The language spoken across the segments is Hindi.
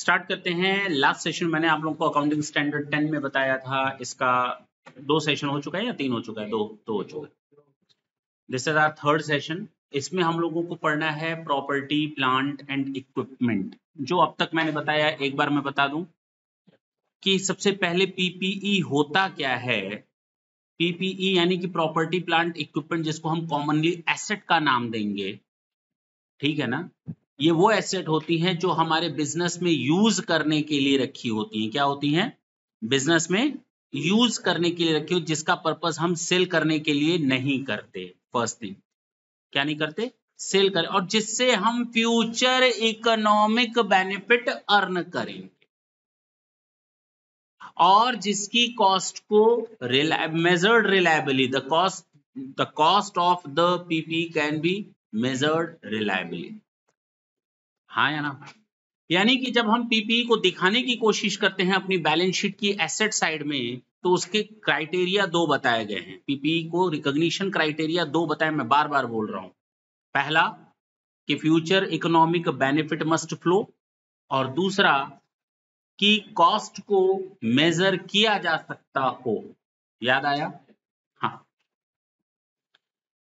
स्टार्ट करते हैं। लास्ट सेशन मैंने आप लोगों को अकाउंटिंग स्टैंडर्ड 10 में बताया था, इसका 2 सेशन हो चुका है या 3 हो चुका है? दो हो चुका है। This is our third session. इसमें हम लोगों को पढ़ना है प्रॉपर्टी, प्लांट एंड इक्विपमेंट। जो अब तक मैंने बताया एक बार मैं बता दूं कि सबसे पहले पीपीई होता क्या है। पीपीई यानी कि प्रॉपर्टी, प्लांट, इक्विपमेंट, जिसको हम कॉमनली एसेट का नाम देंगे, ठीक है ना। ये वो एसेट होती हैं जो हमारे बिजनेस में यूज करने के लिए रखी होती हैं। क्या होती हैं? बिजनेस में यूज करने के लिए रखी हो, जिसका पर्पस हम सेल करने के लिए नहीं करते। फर्स्ट थिंग, क्या नहीं करते? सेल कर, और जिससे हम फ्यूचर इकोनॉमिक बेनिफिट अर्न करेंगे, और जिसकी कॉस्ट को measured reliably, the cost of the PP can be measured reliably. हाँ या ना? यानी कि जब हम पीपीई को दिखाने की कोशिश करते हैं अपनी बैलेंस शीट की एसेट साइड में, तो उसके क्राइटेरिया 2 बताए गए हैं। पीपीई को रिकॉग्निशन क्राइटेरिया 2 बताए, मैं बार बार बोल रहा हूं। पहला कि future economic benefit must flow, और दूसरा कि कॉस्ट को मेजर किया जा सकता हो। याद आया? हाँ।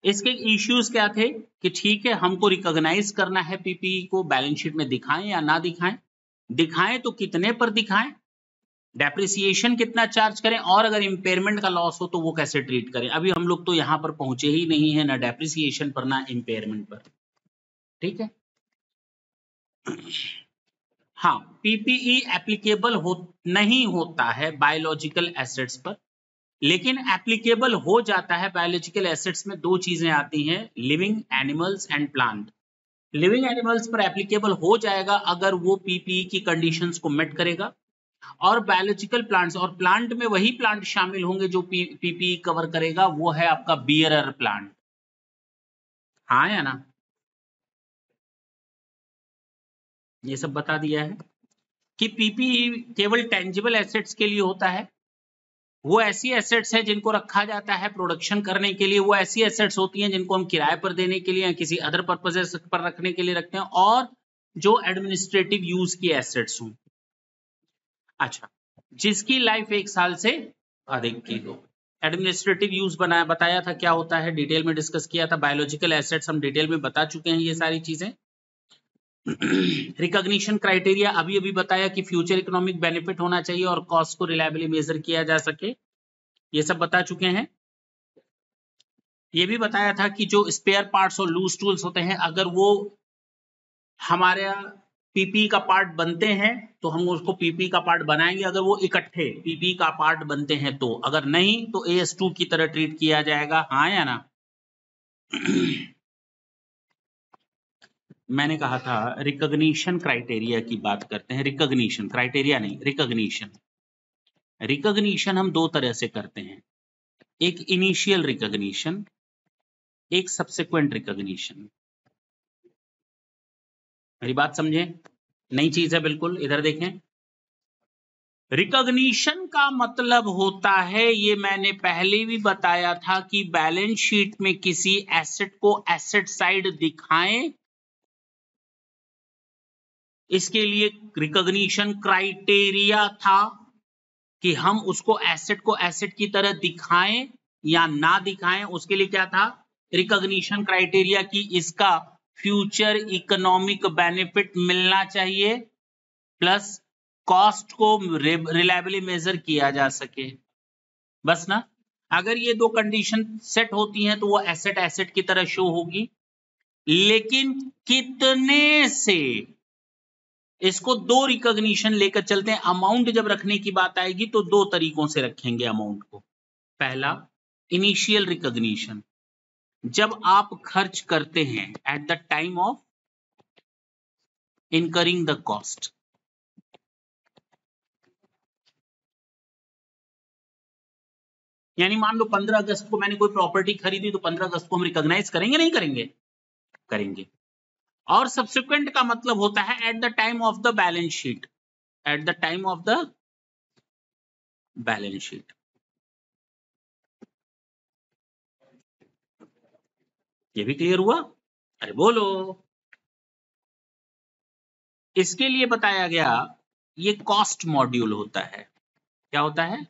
इसके इश्यूज क्या थे कि ठीक है, हमको रिकॉग्नाइज करना है पीपीई को, बैलेंस शीट में दिखाएं या ना दिखाएं, दिखाएं तो कितने पर दिखाएं, डेप्रिसिएशन कितना चार्ज करें, और अगर इंपेयरमेंट का लॉस हो तो वो कैसे ट्रीट करें। अभी हम लोग तो यहां पर पहुंचे ही नहीं है, ना डेप्रिसिएशन पर ना इंपेयरमेंट पर। ठीक है। हाँ, पीपीई एप्लीकेबल नहीं होता है बायोलॉजिकल एसेट्स पर, लेकिन एप्लीकेबल हो जाता है। बायोलॉजिकल एसेट्स में 2 चीजें आती हैं, living animals and plant. Living animals पर एप्लीकेबल हो जाएगा अगर वो पीपीई की कंडीशंस को मेट करेगा, और बायोलॉजिकल प्लांट्स, और प्लांट में वही प्लांट शामिल होंगे जो पीपीई कवर करेगा, वो है आपका बियरर प्लांट। हाँ या ना? ये सब बता दिया है कि पीपीई केवल टेंजिबल एसेट्स के लिए होता है। वो ऐसी एसेट्स है जिनको रखा जाता है प्रोडक्शन करने के लिए, वो ऐसी एसेट्स होती हैं जिनको हम किराए पर देने के लिए या किसी अदर पर्पसेस पर रखने के लिए रखते हैं, और जो एडमिनिस्ट्रेटिव यूज की एसेट्स हों। अच्छा, जिसकी लाइफ 1 साल से अधिक की हो। एडमिनिस्ट्रेटिव यूज बताया था क्या होता है, डिटेल में डिस्कस किया था। बायोलॉजिकल एसेट्स हम डिटेल में बता चुके हैं ये सारी चीजें। रिकॉग्निशन क्राइटेरिया अभी अभी बताया कि फ्यूचर इकोनॉमिक बेनिफिट होना चाहिए और कॉस्ट को रिलायबली मेजर किया जा सके, ये सब बता चुके हैं। ये भी बताया था कि जो स्पेयर पार्ट्स और लूज टूल्स होते हैं, अगर वो हमारे पीपी का पार्ट बनते हैं तो हम उसको पीपी का पार्ट बनाएंगे, अगर वो इकट्ठे पीपी का पार्ट बनते हैं तो, अगर नहीं तो AS2 की तरह ट्रीट किया जाएगा। हाँ या ना? मैंने कहा था रिकॉग्निशन क्राइटेरिया की बात करते हैं। रिकॉग्निशन क्राइटेरिया नहीं, रिकॉग्निशन। रिकॉग्निशन हम 2 तरह से करते हैं, एक इनिशियल रिकॉग्निशन, एक सब्सिक्वेंट रिकॉग्निशन। मेरी बात समझे? नई चीज है बिल्कुल, इधर देखें। रिकॉग्निशन का मतलब होता है, ये मैंने पहले भी बताया था, कि बैलेंस शीट में किसी एसेट को एसेट साइड दिखाएं, इसके लिए रिकॉग्निशन क्राइटेरिया था कि हम उसको एसेट को एसेट की तरह दिखाएं या ना दिखाएं। उसके लिए क्या था? रिकॉग्निशन क्राइटेरिया कि इसका फ्यूचर इकोनॉमिक बेनिफिट मिलना चाहिए, प्लस कॉस्ट को रिलायबली मेजर किया जा सके। बस ना। अगर ये 2 कंडीशन सेट होती हैं तो वो एसेट एसेट की तरह शो होगी। लेकिन कितने से, इसको 2 रिकॉग्निशन लेकर चलते हैं। अमाउंट जब रखने की बात आएगी तो 2 तरीकों से रखेंगे अमाउंट को। पहला, इनिशियल रिकॉग्निशन, जब आप खर्च करते हैं eight the time of incurring the cost. यानी मान लो 15 अगस्त को मैंने कोई प्रॉपर्टी खरीदी, तो 15 अगस्त को हम रिकॉग्नाइज करेंगे नहीं करेंगे? करेंगे। और सब्सिक्वेंट का मतलब होता है eight the time of the balance sheet, eight the time of the balance sheet. ये भी क्लियर हुआ? अरे बोलो। इसके लिए बताया गया ये कॉस्ट मॉड्यूल होता है। क्या होता है?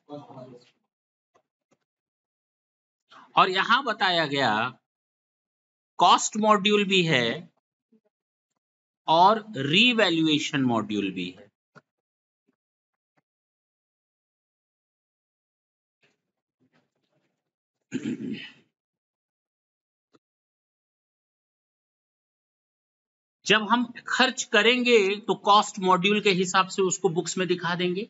और यहां बताया गया कॉस्ट मॉड्यूल भी है और रीवैल्यूएशन मॉड्यूल भी है। जब हम खर्च करेंगे तो कॉस्ट मॉड्यूल के हिसाब से उसको बुक्स में दिखा देंगे।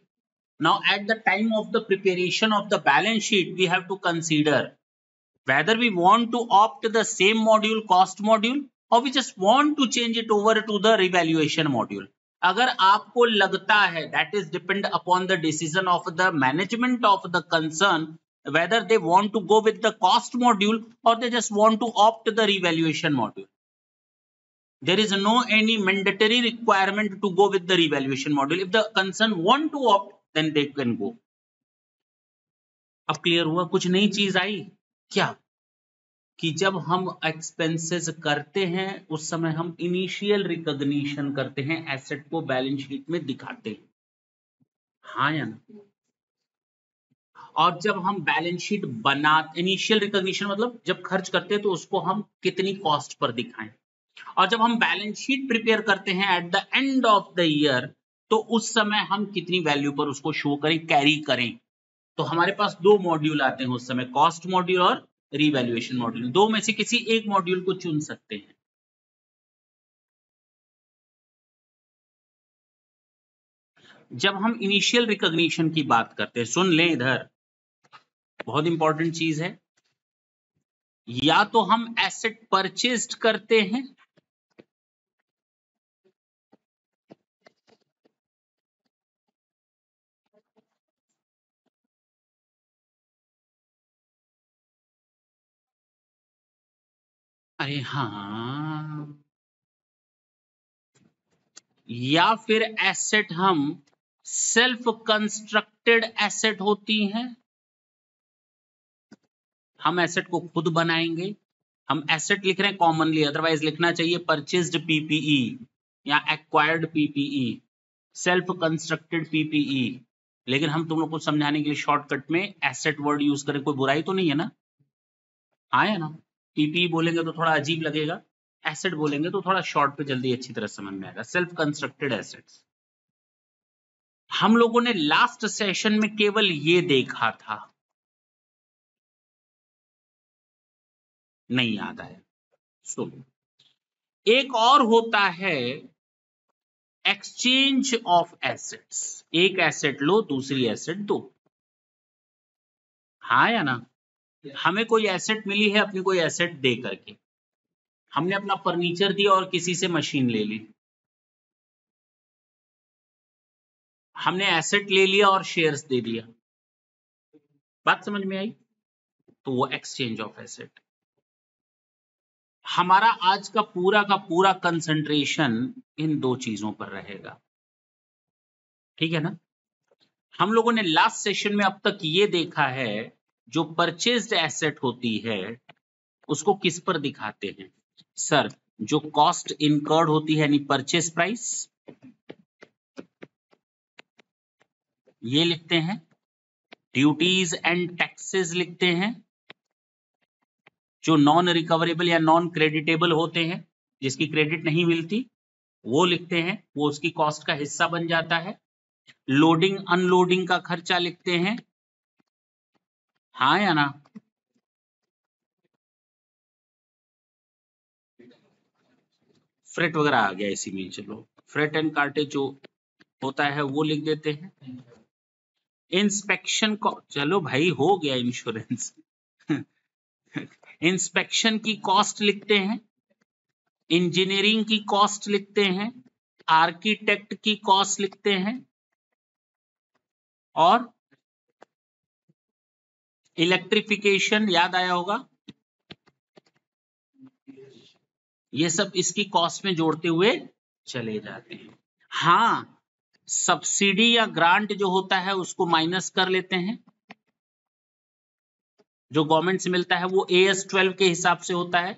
Now at the time of the preparation of the balance sheet we have to consider whether we want to opt the same module cost module or we just want to change it over to the revaluation module. अगर आपको लगता है that is depend upon the decision of the management of the concern whether they want to go with the cost module or they just want to opt the revaluation module. There is no any mandatory requirement to go with the revaluation module. If the concern want to opt then they can go. अब क्लियर हुआ? कुछ नई चीज आई क्या? कि जब हम एक्सपेंसेस करते हैं उस समय हम इनिशियल रिकॉग्निशन करते हैं, एसेट को बैलेंस शीट में दिखाते हैं, हाँ या ना? और जब हम बैलेंस शीट इनिशियल रिकॉग्निशन मतलब जब खर्च करते हैं तो उसको हम कितनी कॉस्ट पर दिखाएं, और जब हम बैलेंस शीट प्रिपेयर करते हैं eight the end of the year तो उस समय हम कितनी वैल्यू पर उसको शो करें, कैरी करें। तो हमारे पास दो मॉड्यूल आते हैं उस समय, कॉस्ट मॉड्यूल और रीवैल्यूएशन मॉड्यूल। दो में से किसी एक मॉड्यूल को चुन सकते हैं। जब हम इनिशियल रिकॉग्निशन की बात करते हैं, सुन लें इधर, बहुत इंपॉर्टेंट चीज है, या तो हम एसेट परचेज्ड करते हैं अरे हाँ, या फिर एसेट हम सेल्फ कंस्ट्रक्टेड एसेट होती हैं, हम एसेट को खुद बनाएंगे। हम एसेट लिख रहे हैं कॉमनली, अदरवाइज लिखना चाहिए परचेज्ड पीपीई या acquired PPE, self constructed PPE. लेकिन हम तुम लोग को समझाने के लिए शॉर्टकट में एसेट वर्ड यूज करें, कोई बुराई तो नहीं है ना? आया ना? पीपीई बोलेंगे तो थोड़ा अजीब लगेगा, एसेट बोलेंगे तो थोड़ा शॉर्ट पे जल्दी अच्छी तरह समझ में आएगा। Self constructed assets. हम लोगों ने लास्ट सेशन में केवल ये देखा था, नहीं याद आया? सो एक और होता है एक्सचेंज ऑफ एसेट्स। एक एसेट लो, दूसरी एसेट दो, हाँ या ना? हमें कोई एसेट मिली है अपनी कोई एसेट दे करके, हमने अपना फर्नीचर दिया और किसी से मशीन ले ली, हमने एसेट ले लिया और शेयर्स दे दिया। बात समझ में आई? तो वो एक्सचेंज ऑफ एसेट। हमारा आज का पूरा कंसंट्रेशन इन दो चीजों पर रहेगा, ठीक है ना? हम लोगों ने लास्ट सेशन में अब तक ये देखा है, जो परचेज्ड एसेट होती है उसको किस पर दिखाते हैं सर? जो कॉस्ट इनकर्ड होती है यानी परचेज प्राइस, ये लिखते हैं। ड्यूटीज एंड टैक्सेस लिखते हैं, जो नॉन रिकवरेबल या नॉन क्रेडिटेबल होते हैं, जिसकी क्रेडिट नहीं मिलती, वो लिखते हैं, वो उसकी कॉस्ट का हिस्सा बन जाता है। लोडिंग अनलोडिंग का खर्चा लिखते हैं, हाँ या ना? फ्रेट वगैरह आ गया इसी में, चलो फ्रेट एंड कार्टेज जो होता है वो लिख देते हैं। इंस्पेक्शन को, चलो भाई हो गया इंश्योरेंस। इंस्पेक्शन की कॉस्ट लिखते हैं, इंजीनियरिंग की कॉस्ट लिखते हैं, आर्किटेक्ट की कॉस्ट लिखते हैं, और इलेक्ट्रिफिकेशन याद आया होगा, ये सब इसकी कॉस्ट में जोड़ते हुए चले जाते हैं। हाँ, सब्सिडी या ग्रांट जो होता है उसको माइनस कर लेते हैं, जो गवर्नमेंट से मिलता है वो AS 12 के हिसाब से होता है।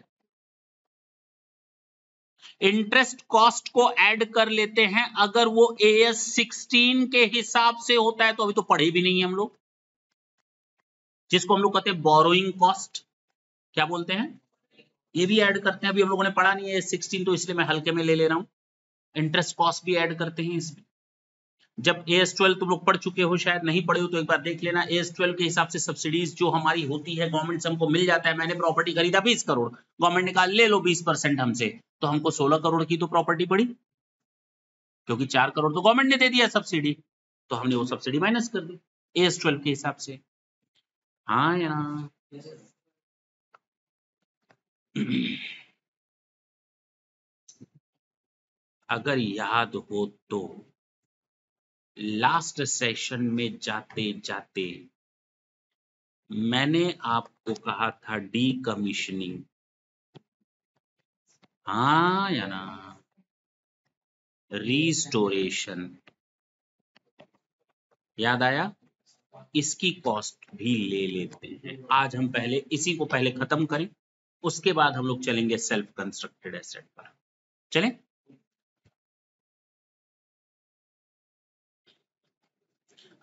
इंटरेस्ट कॉस्ट को ऐड कर लेते हैं। अगर वो AS 16 के हिसाब से होता है तो अभी तो पढ़े भी नहीं है हम लोग, जिसको हम लोग कहते हैं बोरोइंग कॉस्ट, क्या बोलते हैं, ये भी ऐड करते हैं। अभी हम लोगों ने पढ़ा नहीं है AS 16 तो इसलिए मैं हल्के में ले ले रहा हूं। इंटरेस्ट कॉस्ट भी ऐड करते हैं इसमें। जब AS 12 तुम लोग पढ़ चुके हो, शायद नहीं पढ़े हो तो एक बार देख लेना। AS 12 के हिसाब से सब्सिडीज जो हमारी होती है, गवर्नमेंट से हमको मिल जाता है। मैंने प्रॉपर्टी खरीदा 20 करोड़, गवर्नमेंट ने कहा ले लो 20% हमसे, तो हमको 16 करोड़ की तो प्रॉपर्टी पड़ी, क्योंकि 4 करोड़ तो गवर्नमेंट ने दे दिया सब्सिडी, तो हमने वो सब्सिडी माइनस कर दी AS 12 के हिसाब से। हाँ यार अगर याद हो तो लास्ट सेशन में जाते जाते मैंने आपको कहा था डीकमीशनिंग, हाँ या ना, रीस्टोरेशन, याद आया? इसकी कॉस्ट भी ले लेते हैं। आज हम पहले इसी को पहले खत्म करें, उसके बाद हम लोग चलेंगे सेल्फ कंस्ट्रक्टेड एसेट पर। चलें?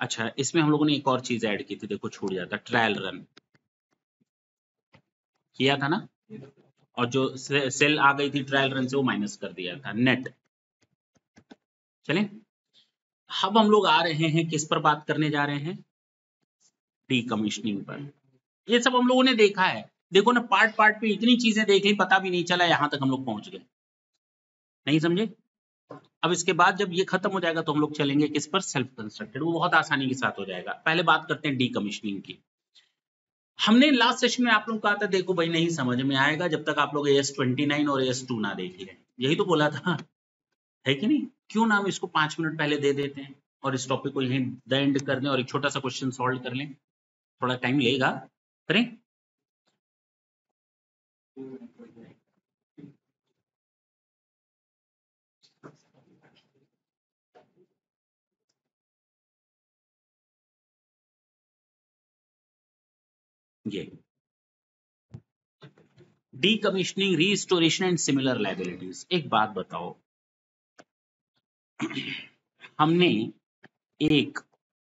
अच्छा, इसमें हम लोगों ने एक और चीज ऐड की थी, देखो छूट जाता, ट्रायल रन किया था ना, और जो सेल आ गई थी ट्रायल रन से वो माइनस कर दिया था नेट। चलें? अब हम लोग आ रहे हैं किस पर बात करने जा रहे हैं? डीकमीशनिंग पर। ये सब हम लोगों ने देखा है, देखो ना, पार्ट पार्ट पे इतनी चीजें देख ली, पता भी नहीं चला यहां तक हम लोग पहुंच गए, नहीं समझे? अब इसके बाद जब ये खत्म हो जाएगा तो हम लोग चलेंगे किस पर? सेल्फ कंस्ट्रक्टेड, वो बहुत आसानी के साथ हो जाएगा। पहले बात करते हैं डीकमीशनिंग की। हमने लास्ट सेशन में आप लोग कहा था देखो भाई नहीं समझ में आएगा जब तक आप लोग AS 29 और AS 2 ना देख लें, यही तो बोला था, है कि नहीं? क्यों ना हम इसको 5 मिनट पहले दे देते हैं और इस टॉपिक को यहीं द एंड कर दें और एक छोटा सा क्वेश्चन सॉल्व कर लें, थोड़ा टाइम लेगा, करें? ये decommissioning, restoration and similar liabilities. एक बात बताओ, हमने एक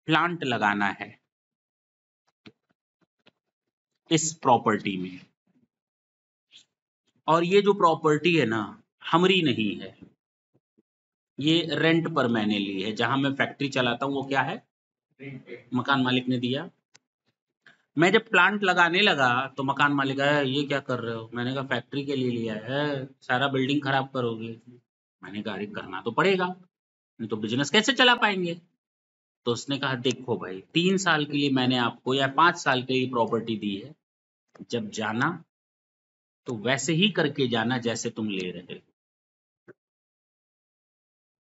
प्लांट लगाना है इस प्रॉपर्टी में, और ये जो प्रॉपर्टी है ना हमारी नहीं है, ये रेंट पर मैंने ली है। जहां मैं फैक्ट्री चलाता हूँ वो क्या है? मकान मालिक ने दिया। मैं जब प्लांट लगाने लगा तो मकान मालिक आया, ये क्या कर रहे हो? मैंने कहा फैक्ट्री के लिए लिया है, सारा बिल्डिंग खराब करोगे। मैंने कहा अरे करना तो पड़ेगा, नहीं तो बिजनेस कैसे चला पाएंगे? तो उसने कहा देखो भाई 3 साल के लिए मैंने आपको या 5 साल के लिए प्रॉपर्टी दी है, जब जाना तो वैसे ही करके जाना जैसे तुम ले रहे हो,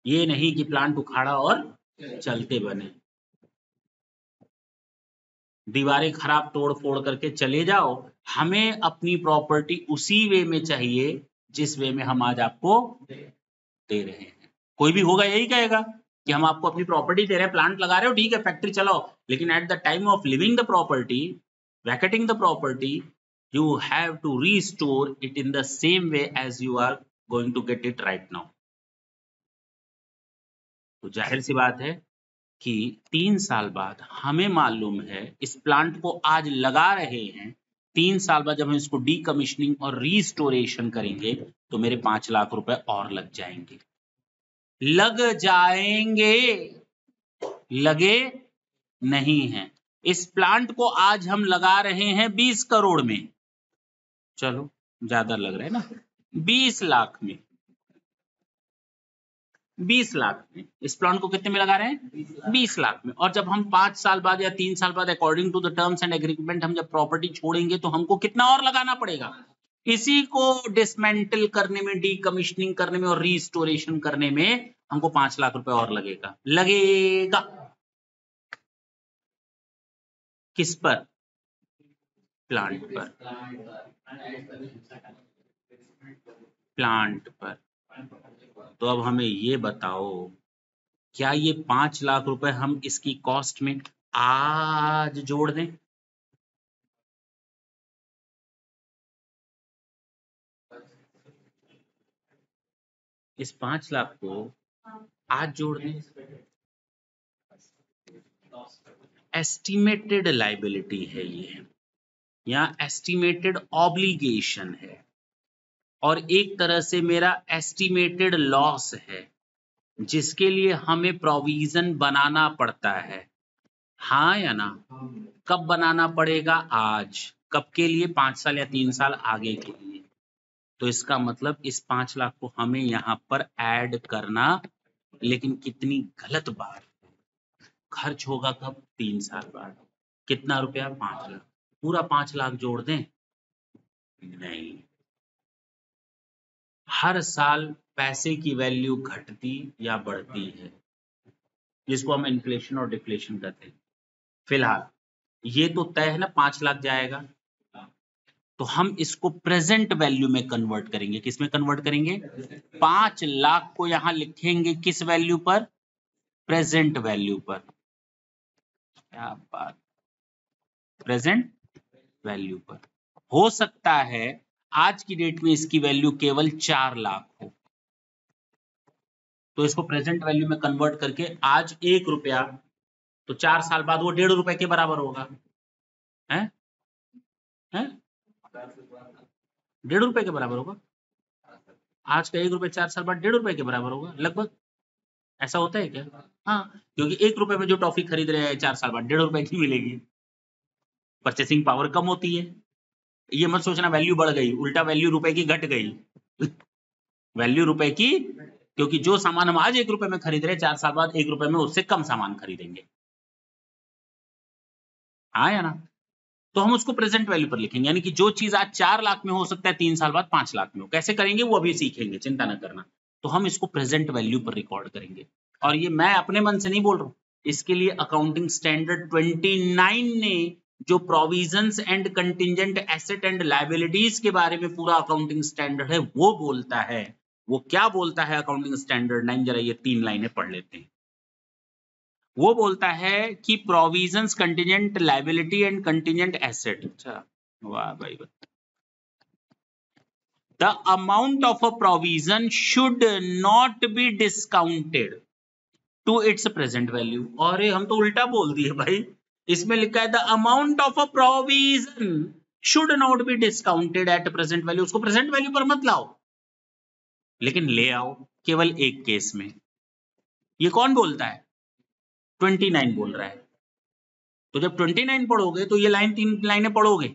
ये नहीं कि प्लांट उखाड़ा और चलते बने, दीवारें खराब तोड़ फोड़ करके चले जाओ। हमें अपनी प्रॉपर्टी उसी वे में चाहिए जिस वे में हम आज आपको दे रहे हैं। कोई भी होगा यही कहेगा कि हम आपको अपनी प्रॉपर्टी दे रहे हैं, प्लांट लगा रहे हो ठीक है, फैक्ट्री चलाओ, लेकिन at the time of living the property, vacating the property, you have to restore it in the same way as you are going to get it right now। तो जाहिर सी बात है कि 3 साल बाद हमें मालूम है इस प्लांट को आज लगा रहे हैं, 3 साल बाद जब हम इसको डीकमीशनिंग और रीस्टोरेशन करेंगे तो मेरे 5 लाख रुपए और लग जाएंगे, लग जाएंगे, लगे नहीं हैं। इस प्लांट को आज हम लगा रहे हैं 20 करोड़ में, चलो ज्यादा लग रहा है ना, 20 लाख में, 20 लाख में इस प्लांट को कितने में लगा रहे हैं? 20 लाख में। और जब हम 5 साल बाद या 3 साल बाद according to the terms and agreement हम जब प्रॉपर्टी छोड़ेंगे तो हमको कितना और लगाना पड़ेगा? इसी को डिसमेंटल करने में, डीकमीशनिंग करने में और रीस्टोरेशन करने में हमको 5 लाख रुपए और लगेगा, लगेगा। किस पर? प्लांट पर, प्लांट पर। तो अब हमें ये बताओ क्या ये 5 लाख रुपए हम इसकी कॉस्ट में आज जोड़ दें? इस 5 लाख को आज जोड़ दें, एस्टिमेटेड लायबिलिटी है ये, या एस्टिमेटेड ऑब्लिगेशन है, और एक तरह से मेरा एस्टिमेटेड लॉस है जिसके लिए हमें प्रोविजन बनाना पड़ता है। हाँ या ना? कब बनाना पड़ेगा? आज। कब के लिए? 5 साल या 3 साल आगे के लिए। तो इसका मतलब इस 5 लाख को हमें यहाँ पर ऐड करना, लेकिन कितनी गलत बात। खर्च होगा कब? 3 साल बाद। कितना रुपया? 5 लाख। पूरा 5 लाख जोड़ दें? नहीं, हर साल पैसे की वैल्यू घटती या बढ़ती है, जिसको हम इन्फ्लेशन और डिफ्लेशन कहते हैं। फिलहाल ये तो तय है ना, 5 लाख जाएगा, तो हम इसको प्रेजेंट वैल्यू में कन्वर्ट करेंगे। किस में कन्वर्ट करेंगे? 5 लाख को यहां लिखेंगे किस वैल्यू पर? प्रेजेंट वैल्यू पर। क्या बात, प्रेजेंट वैल्यू पर। हो सकता है आज की डेट में इसकी वैल्यू केवल 4 लाख हो, तो इसको प्रेजेंट वैल्यू में कन्वर्ट करके आज 1 रुपया, तो 4 साल बाद वो 1.5 रुपए के बराबर होगा। हैं? 1.5 रुपए के बराबर होगा। आज का 1 रुपए 4 साल बाद 1.5 रुपए के बराबर होगा लगभग। ऐसा होता है क्या? हाँ, क्योंकि 1 रुपए में जो टॉफी खरीद रहे हैं 4 साल बाद 1.5 रुपए की मिलेगी। परचेसिंग पावर कम होती है। ये मत सोचना वैल्यू बढ़ गई, उल्टा वैल्यू रुपए की घट गई। वैल्यू रुपए की, क्योंकि जो सामान हम आज 1 रुपए में खरीद रहे हैं 4 साल बाद 1 रुपए में उससे कम सामान खरीदेंगे। हाँ या ना? तो हम उसको प्रेजेंट वैल्यू पर लिखेंगे, यानी कि जो चीज आज 4 लाख में हो सकता है 3 साल बाद 5 लाख में हो। कैसे करेंगे वो अभी सीखेंगे, चिंता न करना। तो हम इसको प्रेजेंट वैल्यू पर रिकॉर्ड करेंगे, और ये मैं अपने मन से नहीं बोल रहा हूं, इसके लिए अकाउंटिंग स्टैंडर्ड 29 ने जो provisions and contingent asset and liabilities के बारे में पूरा अकाउंटिंग स्टैंडर्ड है वो बोलता है। वो क्या बोलता है अकाउंटिंग स्टैंडर्ड 9? जरा ये 3 लाइनें पढ़ लेते हैं। वो बोलता है कि provisions, contingent liability and contingent asset. अच्छा, वाह भाई वाह। The amount of a provision should not be discounted to its present value। और हम तो उल्टा बोल दिए भाई, इसमें लिखा है the amount of a provision should not be discounted at present value। उसको प्रेजेंट वैल्यू पर मत लाओ, लेकिन ले आओ केवल एक केस में। ये कौन बोलता है? 29 बोल रहा है। तो जब 29 पढ़ोगे तो ये लाइन 3 लाइनें पढ़ोगे।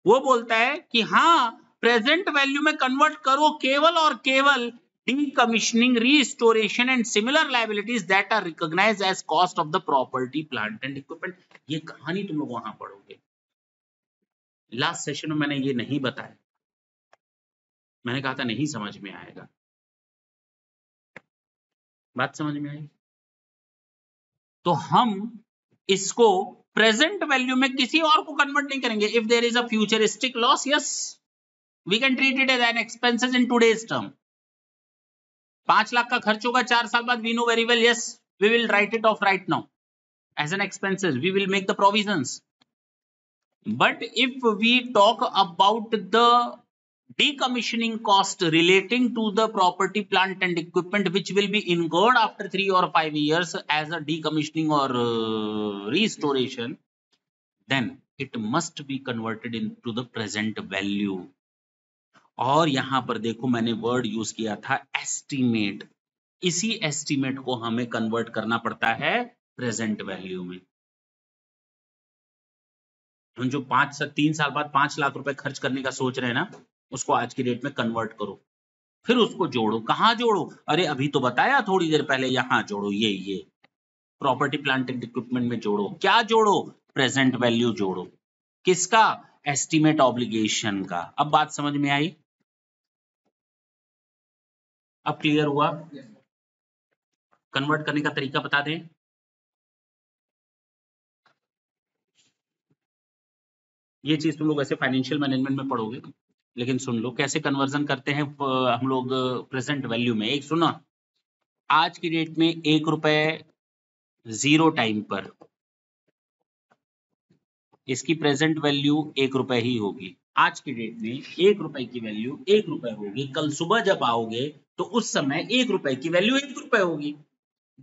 वो बोलता है कि हाँ, प्रेजेंट वैल्यू में कन्वर्ट करो केवल और केवल decommissioning, restoration and similar liabilities that are recognized as cost of the property, plant and equipment। ये कहानी तुम लोग वहां पढ़ोगे। लास्ट सेशन में मैंने ये नहीं बताया, मैंने कहा था नहीं समझ में आएगा। बात समझ में आई? तो हम इसको प्रेजेंट वैल्यू में किसी और को कन्वर्ट नहीं करेंगे। If there is a futuristic loss, yes, we can treat it as an expenses in today's term. 5 lakh का खर्च होगा 4 साल बाद, we know very well, yes, we will write it off right now as an expenses, we will make the provisions. But if we talk about the decommissioning cost relating to the property, plant and equipment which will be incurred after 3 or 5 years as a decommissioning or restoration, then it must be converted into the present value। और यहां पर देखो मैंने वर्ड यूज किया था एस्टीमेट। इसी एस्टीमेट को हमें कन्वर्ट करना पड़ता है प्रेजेंट वैल्यू में। हम जो 3 साल बाद 5 लाख रुपए खर्च करने का सोच रहे हैं ना, उसको आज की डेट में कन्वर्ट करो, फिर उसको जोड़ो। कहां जोड़ो? अरे अभी तो बताया थोड़ी देर पहले, यहां जोड़ो। ये प्रॉपर्टी, प्लांट एंड इक्विपमेंट में जोड़ो। क्या जोड़ो? प्रेजेंट वैल्यू जोड़ो। किसका? एस्टीमेट ऑब्लिगेशन का। अब बात समझ में आई? अब क्लियर हुआ? कन्वर्ट करने का तरीका बता दें। ये चीज तुम लोग ऐसे फाइनेंशियल मैनेजमेंट में पढ़ोगे, लेकिन सुन लो कैसे कन्वर्जन करते हैं हम लोग प्रेजेंट वैल्यू में। एक सुना, आज की डेट में 1 रुपए 0 टाइम पर इसकी प्रेजेंट वैल्यू 1 रुपए ही होगी। आज की डेट में 1 रुपए की वैल्यू 1 रुपए होगी, कल सुबह जब आओगे तो उस समय 1 रुपए की वैल्यू 1 रुपए होगी।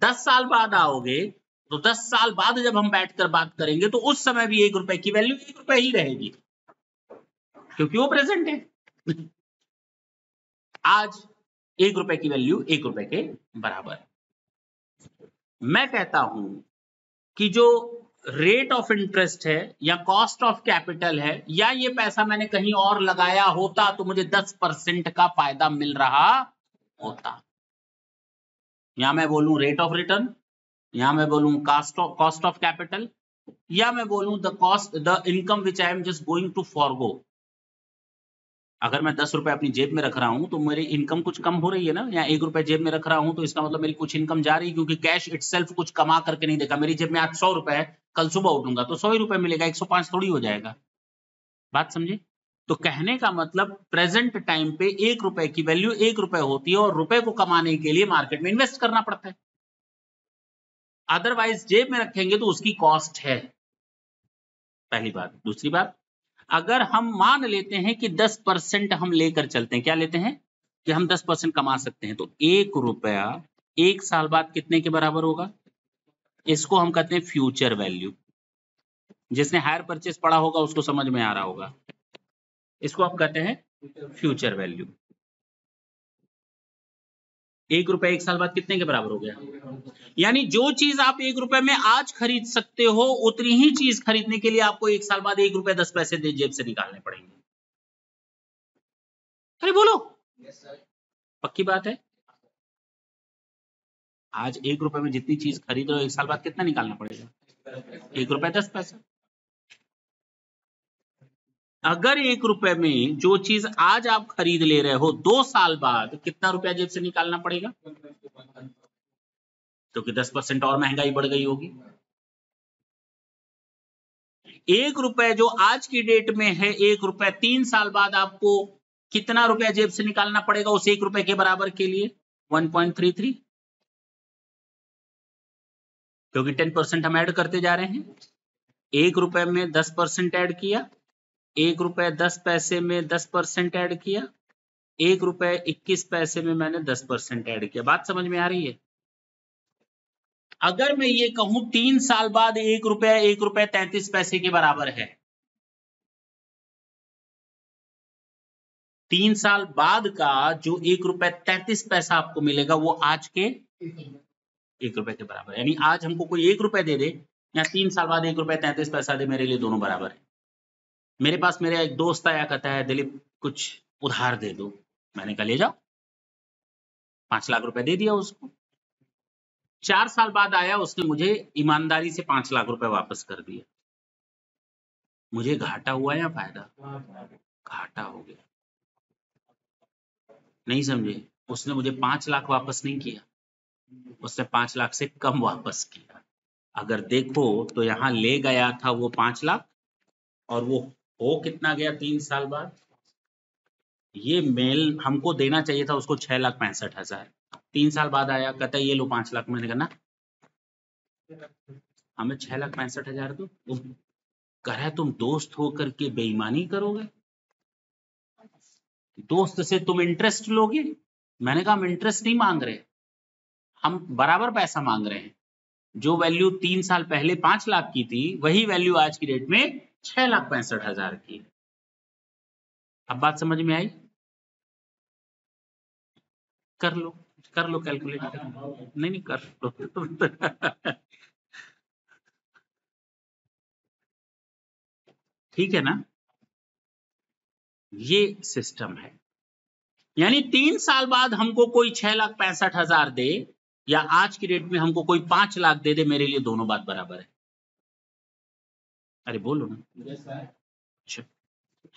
10 साल बाद आओगे तो 10 साल बाद जब हम बैठकर बात करेंगे तो उस समय भी 1 रुपए की वैल्यू 1 रुपए ही रहेगी, क्योंकि वो प्रेजेंट है। आज 1 रुपए की वैल्यू 1 रुपए के बराबर। मैं कहता हूं कि जो रेट ऑफ इंटरेस्ट है या कॉस्ट ऑफ कैपिटल है या ये पैसा मैंने कहीं और लगाया होता तो मुझे 10% का फायदा मिल रहा होता। या मैं बोलूं रेट ऑफ रिटर्न, या मैं बोलूं कॉस्ट ऑफ कैपिटल, या मैं बोलूं the income which I am just going to forgo. अगर मैं 10 रुपए अपनी जेब में रख रहा हूं तो मेरी इनकम कुछ कम हो रही है ना, या 1 रुपए जेब में रख रहा हूं तो इसका मतलब मेरी कुछ इनकम जा रही है, क्योंकि कैश इटसेल्फ कुछ कमा करके नहीं देखा। मेरी जेब में आज 100 रुपए है, कल सुबह उठूंगा तो 100 ही रुपए मिलेगा, 105 थोड़ी हो जाएगा। बात समझे? तो कहने का मतलब प्रेजेंट टाइम पे 1 रुपए की वैल्यू 1 रुपए होती है और रुपए को कमाने के लिए मार्केट में इन्वेस्ट करना पड़ता है। अदरवाइज जेब में रखेंगे तो उसकी कॉस्ट है, पहली बात। दूसरी बात, अगर हम मान लेते हैं कि 10% हम लेकर चलते हैं, क्या लेते हैं कि हम 10% कमा सकते हैं, तो 1 रुपया 1 साल बाद कितने के बराबर होगा? इसको हम कहते हैं फ्यूचर वैल्यू। जिसने हायर परचेस पढ़ा होगा उसको समझ में आ रहा होगा। इसको आप कहते हैं फ्यूचर वैल्यू। 1 रुपया 1 साल बाद कितने के बराबर हो गया? यानी जो चीज आप 1 रुपए में आज खरीद सकते हो उतनी ही चीज खरीदने के लिए आपको 1 साल बाद 1 रुपया 10 पैसे जेब से निकालने पड़ेंगे। अरे बोलो, पक्की बात है? आज 1 रुपए में जितनी चीज खरीद रहे हो 1 साल बाद कितना निकालना पड़ेगा? 1 रुपया 10 पैसा। अगर 1 रुपए में जो चीज आज आप खरीद ले रहे हो 2 साल बाद कितना रुपया जेब से निकालना पड़ेगा? क्योंकि 10% और महंगाई बढ़ गई होगी। 1 रुपए जो आज की डेट में है 1 रुपए, 3 साल बाद आपको कितना रुपया जेब से निकालना पड़ेगा उस 1 रुपए के बराबर के लिए? 1.33, क्योंकि 10% हम ऐड करते जा रहे हैं। 1 रुपए में 10% ऐड किया, 1 रुपए 10 पैसे में 10% ऐड किया, 1 रुपए 21 पैसे में मैंने 10% ऐड किया। बात समझ में आ रही है? अगर मैं ये कहूं 3 साल बाद 1 रुपए 33 पैसे के बराबर है, 3 साल बाद का जो 1 रुपए 33 पैसा आपको मिलेगा वो आज के 1 रुपए के बराबर है। यानी आज हमको कोई 1 रुपए दे दे या 3 साल बाद 1 रुपए 33 पैसा दे, मेरे लिए दोनों बराबर है। मेरे पास मेरा एक दोस्त आया, कहता है दिलीप कुछ उधार दे दो। मैंने कहा ले जाओ, 5 लाख रुपए दे दिया उसको। 4 साल बाद आया, उसने मुझे ईमानदारी से 5 लाख रुपए वापस कर दिया। मुझे घाटा हुआ या फायदा? घाटा हो गया। नहीं समझे? उसने मुझे 5 लाख वापस नहीं किया, उसने 5 लाख से कम वापस किया। अगर देखो तो यहाँ ले गया था वो 5 लाख और वो हो कितना गया 3 साल बाद? ये मेल हमको देना चाहिए था उसको 6,65,000। 3 साल बाद आया, कहता है ये लो 5 लाख। मैंने कहा ना, हमें 6,65,000 दो। तुम कह रहे तुम दोस्त होकर के बेईमानी करोगे, दोस्त से तुम इंटरेस्ट लोगे? मैंने कहा हम इंटरेस्ट नहीं मांग रहे, हम बराबर पैसा मांग रहे हैं। जो वैल्यू 3 साल पहले 5 लाख की थी वही वैल्यू आज की डेट में 6,65,000 की है। अब बात समझ में आई? कर लो कैलकुलेट कर लो। नहीं कर लो। ठीक है ना? ये सिस्टम है। यानी 3 साल बाद हमको कोई 6,65,000 दे या आज की डेट में हमको कोई 5 लाख दे दे, मेरे लिए दोनों बात बराबर है। अरे बोलो ना। अच्छा,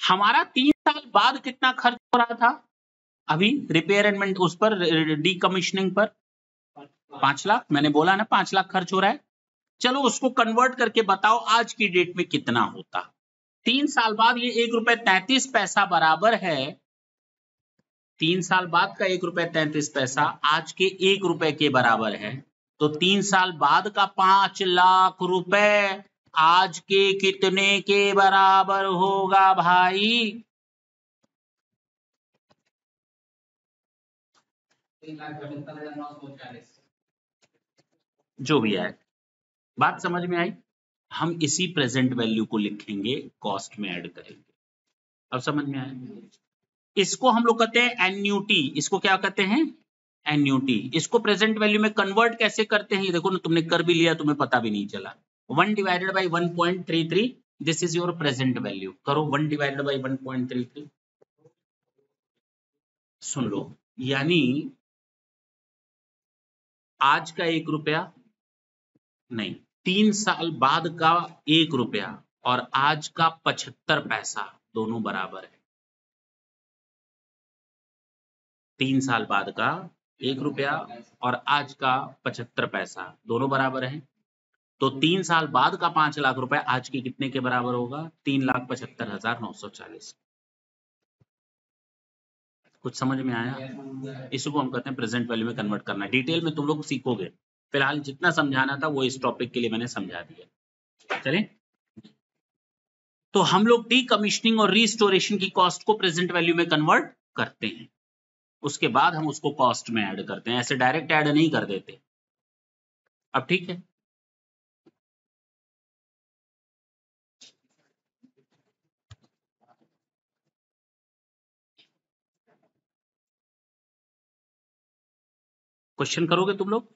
हमारा 3 साल बाद कितना खर्च हो रहा था अभी रिपेयर एंड उस पर डीकमीशनिंग पर? 5 लाख। मैंने बोला ना 5 लाख खर्च हो रहा है। चलो उसको कन्वर्ट करके बताओ आज की डेट में कितना होता। 3 साल बाद ये 1 रुपए 33 पैसा बराबर है, 3 साल बाद का 1 रुपए 33 पैसा आज के 1 रुपए के बराबर है। तो 3 साल बाद का 5 लाख रुपए आज के कितने के बराबर होगा भाई? जो भी है, बात समझ में आई। हम इसी प्रेजेंट वैल्यू को लिखेंगे, कॉस्ट में ऐड करेंगे। अब समझ में आया। इसको हम लोग कहते हैं एन्यूटी। इसको क्या कहते हैं? एन्यूटी। इसको प्रेजेंट वैल्यू में कन्वर्ट कैसे करते हैं ये देखो ना, तुमने कर भी लिया, तुम्हें पता भी नहीं चला। 1 divided by 1.33, this is your present value. करो 1 डिवाइडेड बाई 1.33, सुन लो, यानी आज का 1 रुपया नहीं, 3 साल बाद का 1 रुपया और आज का 75 पैसा दोनों बराबर है। 3 साल बाद का 1 रुपया और आज का 75 पैसा दोनों बराबर है। तो 3 साल बाद का 5 लाख रुपए आज के कितने के बराबर होगा? 3,75,940। कुछ समझ में आया? इसको हम कहते हैं प्रेजेंट वैल्यू में कन्वर्ट करना। डिटेल में तुम लोग सीखोगे, फिलहाल जितना समझाना था वो इस टॉपिक के लिए मैंने समझा दिया। चलें, तो हम लोग डीकमीशनिंग और रिस्टोरेशन की कॉस्ट को प्रेजेंट वैल्यू में कन्वर्ट करते हैं, उसके बाद हम उसको कॉस्ट में ऐड करते हैं, ऐसे डायरेक्ट ऐड नहीं कर देते। अब ठीक है, क्वेश्चन करोगे तुम लोग।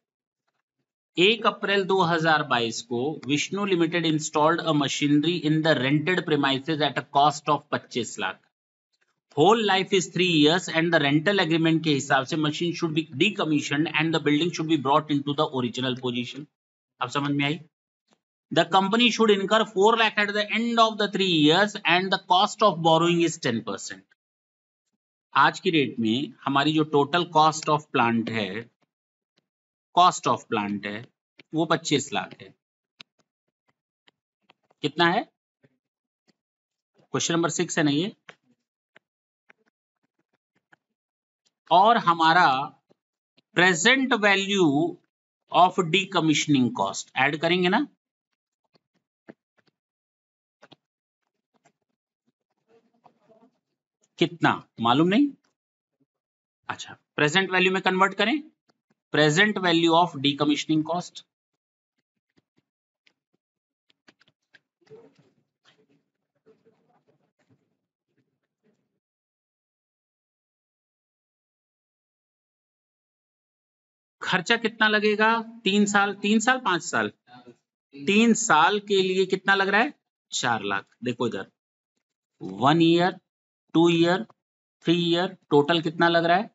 1 अप्रैल 2022 को Vishnu limited installed a machinery in the rented premises at a cost of 25 lakh. Whole life is 3 years and the rental agreement के हिसाब से machine should be decommissioned and the building should be brought into the original position. अब समझ में आई? The company should incur 4 lakh at the end of the 3 years and the cost of borrowing is 10%। आज की डेट में हमारी जो टोटल कॉस्ट ऑफ प्लांट है, कॉस्ट ऑफ प्लांट है वो 25 लाख है। कितना है? क्वेश्चन नंबर 6 है ना ये। और हमारा present value of decommissioning cost add करेंगे ना, कितना मालूम नहीं। अच्छा, प्रेजेंट वैल्यू में कन्वर्ट करें, present value of decommissioning cost. खर्चा कितना लगेगा? 3 साल, 3 साल 5 साल, 3 साल के लिए कितना लग रहा है? 4 लाख। देखो इधर 1 ईयर, 2 ईयर, 3 ईयर, टोटल कितना लग रहा है?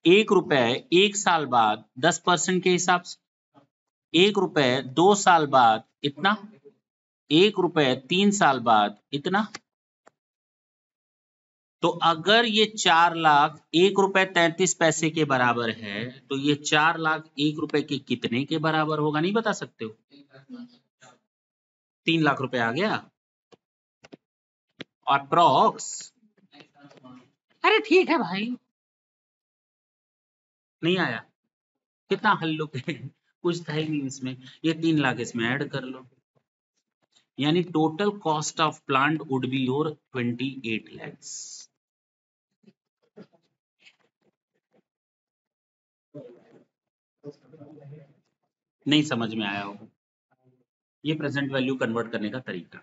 1 रुपए 1 साल बाद 10% के हिसाब से, 1 रुपए 2 साल बाद इतना, 1 रुपए 3 साल बाद इतना। तो अगर ये 4 लाख 1 रुपए 33 पैसे के बराबर है, तो ये 4 लाख 1 रुपए के कितने के बराबर होगा? नहीं बता सकते हो? 3 लाख रुपए आ गया और अप्रॉक्स, अरे ठीक है भाई, नहीं आया, कितना हल्लुक है, कुछ था ही नहीं इसमें, ये 3 लाख इसमें ऐड कर लो, यानी total cost of plant would be your 28 lakhs। नहीं समझ में आया हो? ये प्रेजेंट वैल्यू कन्वर्ट करने का तरीका।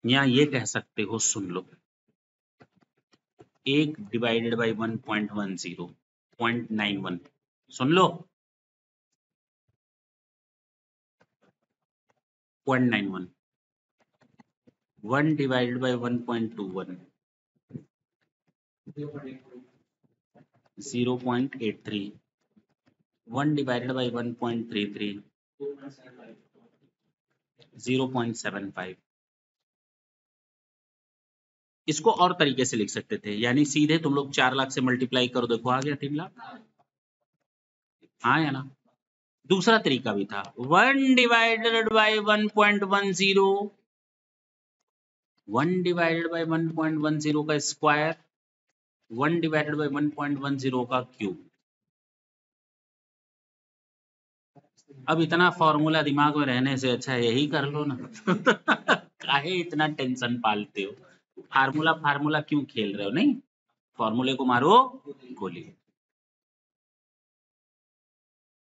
या ये कह सकते हो, सुन लो, 1 divided by 1.10, 0.91, soon low 0.91, 1 divided by 1.21, 0.83, 1 divided by 1.33, 0.75। इसको और तरीके से लिख सकते थे, यानी सीधे तुम लोग 4 लाख से मल्टीप्लाई करो, देखो आ गया 3 लाख। हाँ या ना? दूसरा तरीका भी था, 1 डिवाइडेड बाई 1.10, 1 डिवाइडेड बाई 1.10 का स्क्वायर, 1 डिवाइडेड बाई 1.10 का क्यूब। अब इतना फॉर्मूला दिमाग में रहने से अच्छा यही कर लो ना। काहे इतना टेंशन पालते हो? फार्मूला फार्मूला क्यों खेल रहे हो? नहीं, फॉर्मूले को मारो गोली।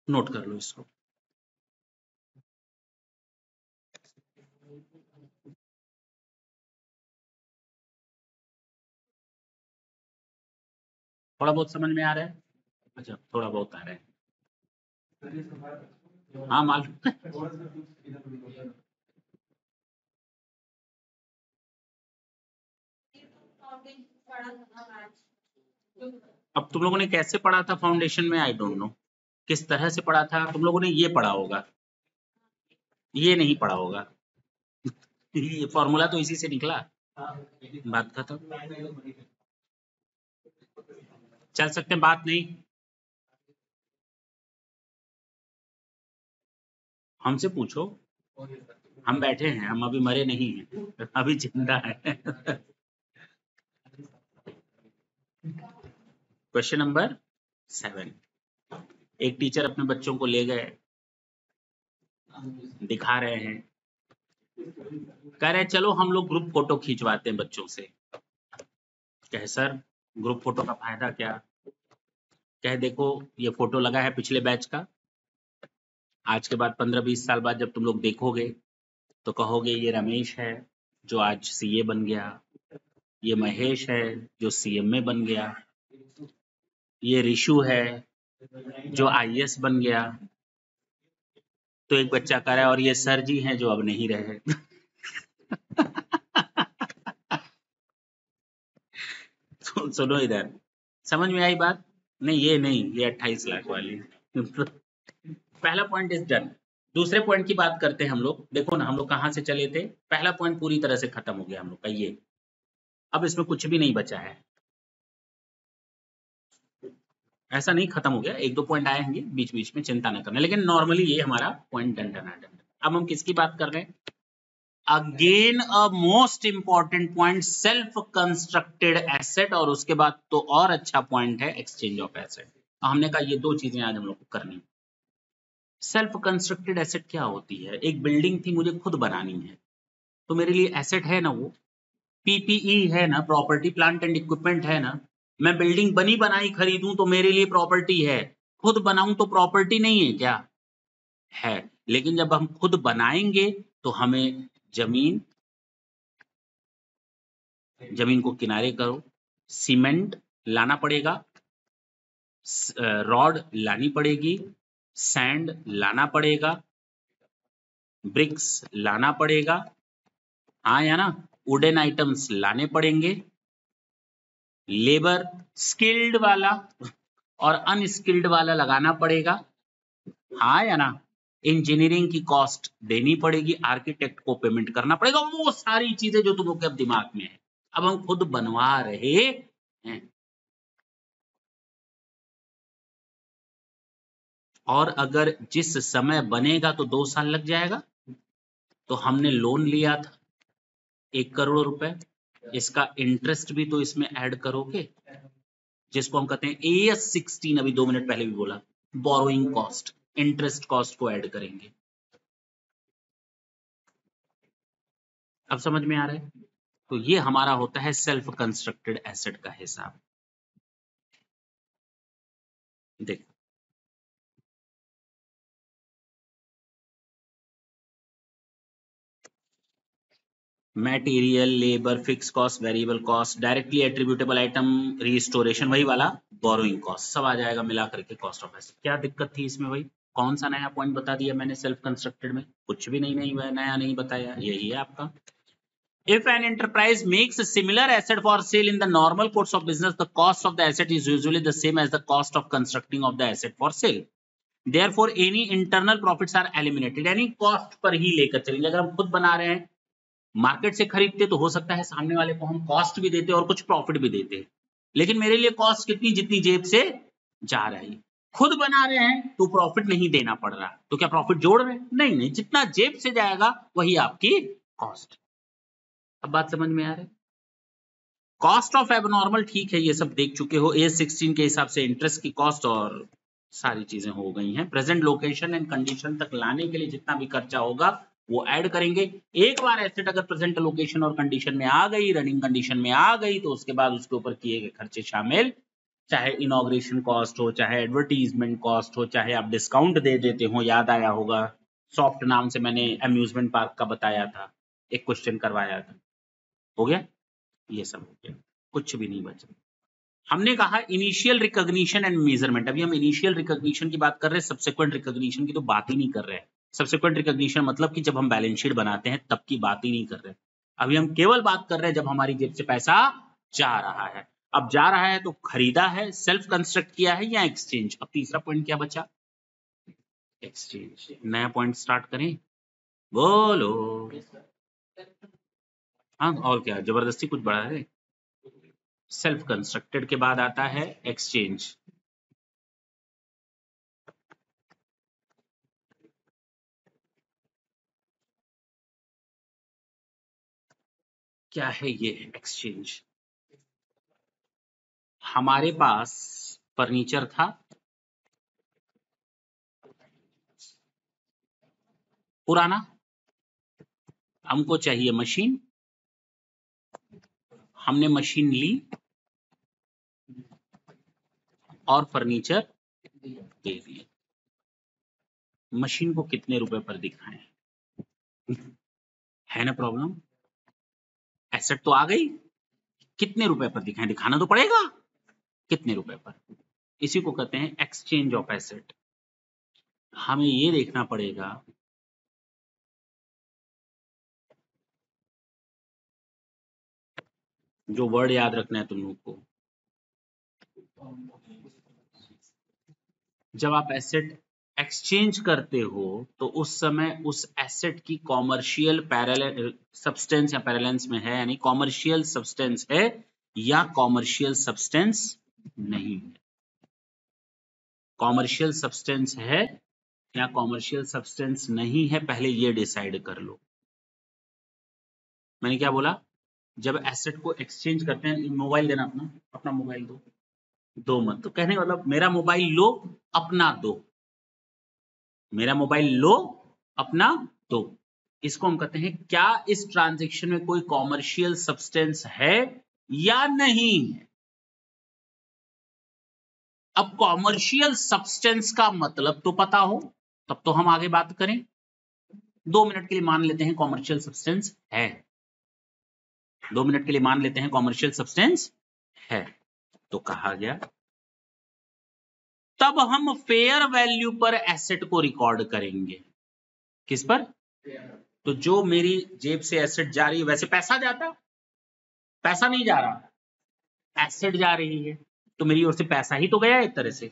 नोट कर लो इसको। थोड़ा बहुत समझ में आ रहा है? अच्छा, थोड़ा बहुत आ रहा है। हाँ मालूम। अब तुम लोगों ने कैसे पढ़ा था फाउंडेशन में, आई डोंट नो किस तरह से पढ़ा था। तुम लोगों ने ये पढ़ा होगा, ये नहीं पढ़ा होगा। ये फॉर्मूला तो इसी से निकला। बात खत्म। चल सकते हैं, बात नहीं। हमसे पूछो, हम बैठे हैं, हम अभी मरे नहीं हैं, अभी जिंदा है। Question number 7। एक टीचर अपने बच्चों को ले गए, दिखा रहे हैं, कह रहे चलो हम लोग ग्रुप फोटो खींचवाते हैं बच्चों से। कहे सर ग्रुप फोटो का फायदा क्या? कहे देखो ये फोटो लगा है पिछले बैच का, आज के बाद 15-20 साल बाद जब तुम लोग देखोगे तो कहोगे ये रमेश है जो आज सीए बन गया, ये महेश है जो सीएमए बन गया, ये ऋषु है जो आईएएस बन गया। तो एक बच्चा कह रहा है और ये सर जी हैं जो अब नहीं रहे। सुनो इधर, समझ में आई बात? नहीं ये नहीं, ये 28 लाख वाली। पहला पॉइंट इज डन। दूसरे पॉइंट की बात करते हैं हम लोग। देखो ना हम लोग कहाँ से चले थे, पहला पॉइंट पूरी तरह से खत्म हो गया हम लोग का ये। अब इसमें कुछ भी नहीं बचा है। ऐसा नहीं खत्म हो गया, 1-2 पॉइंट आए होंगे बीच बीच में, चिंता न करना, लेकिन नॉर्मली ये हमारा पॉइंट डन डन डन। अब हम किसकी बात कर रहे हैं? Again a most important point, self constructed asset, और उसके बाद तो और अच्छा पॉइंट है एक्सचेंज ऑफ एसेट। हमने कहा ये दो चीजें आज हम लोग को करनी। सेल्फ कंस्ट्रक्टेड एसेट क्या होती है? एक बिल्डिंग थी, मुझे खुद बनानी है, तो मेरे लिए एसेट है ना वो, पीपीई है ना, प्रॉपर्टी प्लांट एंड इक्विपमेंट है ना। मैं बिल्डिंग बनी बनाई खरीदूं तो मेरे लिए प्रॉपर्टी है, खुद बनाऊं तो प्रॉपर्टी नहीं है क्या? है। लेकिन जब हम खुद बनाएंगे तो हमें जमीन को किनारे करो, सीमेंट लाना पड़ेगा, रॉड लानी पड़ेगी, सैंड लाना पड़ेगा, ब्रिक्स लाना पड़ेगा, हाँ या ना, वुडन आइटम्स लाने पड़ेंगे, लेबर स्किल्ड वाला और अनस्किल्ड वाला लगाना पड़ेगा, हाँ या ना, इंजीनियरिंग की कॉस्ट देनी पड़ेगी, आर्किटेक्ट को पेमेंट करना पड़ेगा, वो सारी चीजें जो तुम लोग के अब दिमाग में है। अब हम खुद बनवा रहे हैं, और अगर जिस समय बनेगा तो 2 साल लग जाएगा, तो हमने लोन लिया था 1 करोड़ रुपए, इसका इंटरेस्ट भी तो इसमें ऐड करोगे, जिसको हम कहते हैं AS 16, अभी 2 मिनट पहले भी बोला, बोरोइंग कॉस्ट, इंटरेस्ट कॉस्ट को ऐड करेंगे। अब समझ में आ रहा है? तो ये हमारा होता है सेल्फ कंस्ट्रक्टेड एसेट का हिसाब। देख material, labour, fix cost, variable cost, directly attributable item, restoration, वही वाला बोरोइंग कॉस्ट, सब आ जाएगा मिला करके कॉस्ट ऑफ एसेट। क्या दिक्कत थी इसमें भाई? कौन सा नया पॉइंट बता दिया मैंने सेल्फ कंस्ट्रक्टेड में? कुछ भी नहीं हुआ, नया नहीं बताया, यही है आपका। If an enterprise makes a similar asset for sale in the normal course of business, the cost of the asset is usually the same as the cost of constructing of the asset for sale. Therefore, any internal profits are eliminated. यानी कॉस्ट पर ही लेकर चलेंगे। अगर हम खुद बना रहे हैं, मार्केट से खरीदते तो हो सकता है सामने वाले को हम कॉस्ट भी देते और कुछ प्रॉफिट भी देते, लेकिन मेरे लिए कॉस्ट कितनी? जितनी जेब से जा रही। खुद बना रहे हैं तो प्रॉफिट नहीं देना पड़ रहा, तो क्या प्रॉफिट जोड़ रहे हैं? नहीं, जितना जेब से जाएगा वही आपकी कॉस्ट। अब बात समझ में आ रही है? कॉस्ट ऑफ एबनॉर्मल ठीक है, ये सब देख चुके हो। AS 16 के हिसाब से इंटरेस्ट की कॉस्ट और सारी चीजें हो गई हैं। प्रेजेंट लोकेशन एंड कंडीशन तक लाने के लिए जितना भी खर्चा होगा वो ऐड करेंगे। एक बार एसेट अगर प्रेजेंट लोकेशन और कंडीशन में आ गई, रनिंग कंडीशन में आ गई, तो उसके बाद उसके ऊपर किए गए खर्चे शामिल, चाहे इनॉग्रेशन कॉस्ट हो, चाहे एडवर्टीजमेंट कॉस्ट हो, चाहे आप डिस्काउंट दे देते हो। याद आया होगा सॉफ्ट नाम से मैंने अम्यूजमेंट पार्क का बताया था, एक क्वेश्चन करवाया था। हो गया, ये सब हो गया, कुछ भी नहीं बचा। हमने कहा इनिशियल रिकॉग्निशन एंड मेजरमेंट। अभी हम इनिशियल रिकॉग्निशन की बात कर रहे हैं, सब्सिक्वेंट रिकॉग्निशन की तो बात ही नहीं कर रहे हैं। सब्सिक्वेंट रिकॉग्निशन मतलब कि जब हम बैलेंस शीट बनाते हैं तब की बात ही नहीं कर रहे। अभी हम केवल बात कर रहे हैं जब हमारी जेब से पैसा जा रहा है। अब जा रहा है तो खरीदा है, सेल्फ कंस्ट्रक्ट किया है या एक्सचेंज। अब तीसरा पॉइंट क्या बचा? एक्सचेंज। नया पॉइंट स्टार्ट करें, बोलो। हाँ, और क्या जबरदस्ती कुछ बढ़ा है? सेल्फ कंस्ट्रक्टेड के बाद आता है एक्सचेंज। क्या है ये एक्सचेंज? हमारे पास फर्नीचर था, पुराना, हमको चाहिए मशीन, हमने मशीन ली और फर्नीचर दे दिए। मशीन को कितने रुपए पर दिखाएं? है ना प्रॉब्लम? एसेट तो आ गई, कितने रुपए पर दिखाएं? दिखाना तो पड़ेगा, कितने रुपए पर। इसी को कहते हैं एक्सचेंज ऑफ एसेट। हमें ये देखना पड़ेगा जो वर्ड याद रखना है तुम लोग को, जब आप एसेट एक्सचेंज करते हो तो उस समय उस एसेट की कॉमर्शियल पैरेलल सब्सटेंस या पैरेलेंस में है, यानी कॉमर्शियल सब्सटेंस है या कॉमर्शियल सब्सटेंस नहीं है। कॉमर्शियल सब्सटेंस है या कॉमर्शियल सब्सटेंस नहीं है, पहले ये डिसाइड कर लो। मैंने क्या बोला? जब एसेट को एक्सचेंज करते हैं, मोबाइल देना, अपना अपना मोबाइल दो, दो मत। तो कहने का मतलब मेरा मोबाइल लो, अपना दो, मेरा मोबाइल लो, अपना दो। इसको हम कहते हैं क्या इस ट्रांजैक्शन में कोई कॉमर्शियल सब्सटेंस है या नहीं है। अब कॉमर्शियल सब्सटेंस का मतलब तो पता हो तब तो हम आगे बात करें। 2 मिनट के लिए मान लेते हैं कॉमर्शियल सब्सटेंस है, 2 मिनट के लिए मान लेते हैं कॉमर्शियल सब्सटेंस है। तो कहा गया तब हम फेयर वैल्यू पर एसेट को रिकॉर्ड करेंगे। किस पर? तो जो मेरी जेब से एसेट जा रही है, वैसे पैसा जाता, पैसा नहीं जा रहा, एसेट जा रही है, तो मेरी ओर से पैसा ही तो गया एक तरह से।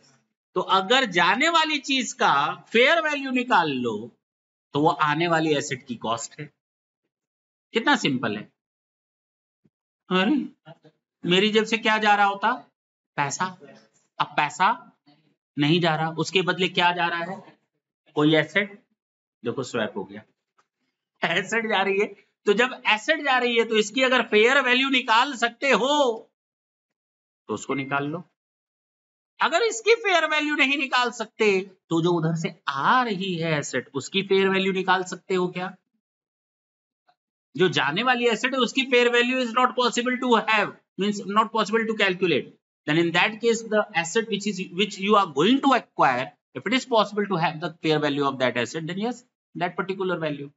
तो अगर जाने वाली चीज का फेयर वैल्यू निकाल लो तो वो आने वाली एसेट की कॉस्ट है। कितना सिंपल है। अरे मेरी जेब से क्या जा रहा होता? पैसा। अब पैसा नहीं जा रहा, उसके बदले क्या जा रहा है? कोई एसेट। देखो स्वैप हो गया, एसेट जा रही है। तो जब एसेट जा रही है तो इसकी अगर फेयर वैल्यू निकाल सकते हो तो उसको निकाल लो। अगर इसकी फेयर वैल्यू नहीं निकाल सकते तो जो उधर से आ रही है एसेट, उसकी फेयर वैल्यू निकाल सकते हो क्या? जो जाने वाली एसेट है उसकी fair value is not possible to have, means not possible to calculate. Then in that case the asset which you are going to acquire, if it is possible to have the fair value of that asset, then yes, that particular value.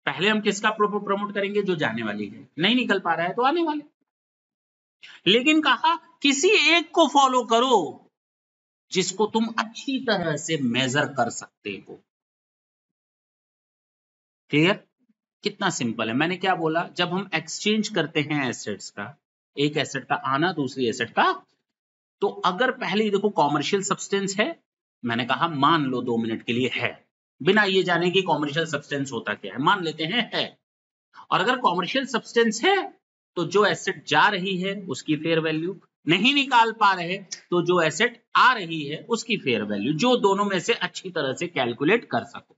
पहले हम किसका प्रमोट करेंगे? जो जाने वाली है, नहीं निकल पा रहा है तो आने वाले। लेकिन कहा किसी एक को फॉलो करो जिसको तुम अच्छी तरह से मेजर कर सकते हो। क्लियर? कितना सिंपल है। मैंने क्या बोला? जब हम एक्सचेंज करते हैं एसेट्स का, एक एसेट का आना दूसरी एसेट का, तो अगर पहले ही देखो कॉमर्शियल सब्सटेंस है, मैंने कहा मान लो 2 मिनट के लिए है, बिना ये जाने कि कॉमर्शियल सब्सटेंस होता क्या है, मान लेते हैं है। और अगर कॉमर्शियल सब्सटेंस है तो जो एसेट जा रही है उसकी फेयर वैल्यू, नहीं निकाल पा रहे तो जो एसेट आ रही है उसकी फेयर वैल्यू, जो दोनों में से अच्छी तरह से कैलकुलेट कर सको।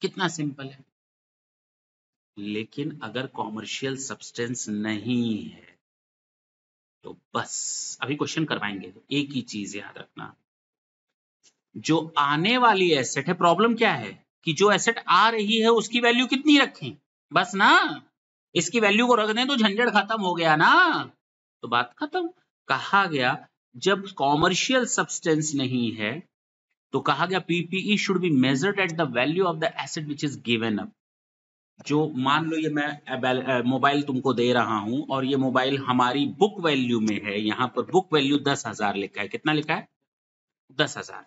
कितना सिंपल है। लेकिन अगर कॉमर्शियल सब्सटेंस नहीं है तो बस अभी क्वेश्चन करवाएंगे, तो एक ही चीज याद रखना, जो आने वाली एसेट है, प्रॉब्लम क्या है? कि जो एसेट आ रही है उसकी वैल्यू कितनी रखें, बस ना, इसकी वैल्यू को रख दें तो झंझट खत्म हो गया ना, तो बात खत्म। कहा गया जब कॉमर्शियल सब्सटेंस नहीं है तो कहा गया PPE should be measured at the value of the asset which is given up. जो मान लो ये मैं मोबाइल तुमको दे रहा हूं और ये मोबाइल हमारी बुक वैल्यू में है, यहां पर बुक वैल्यू 10,000 लिखा है, कितना लिखा है 10,000।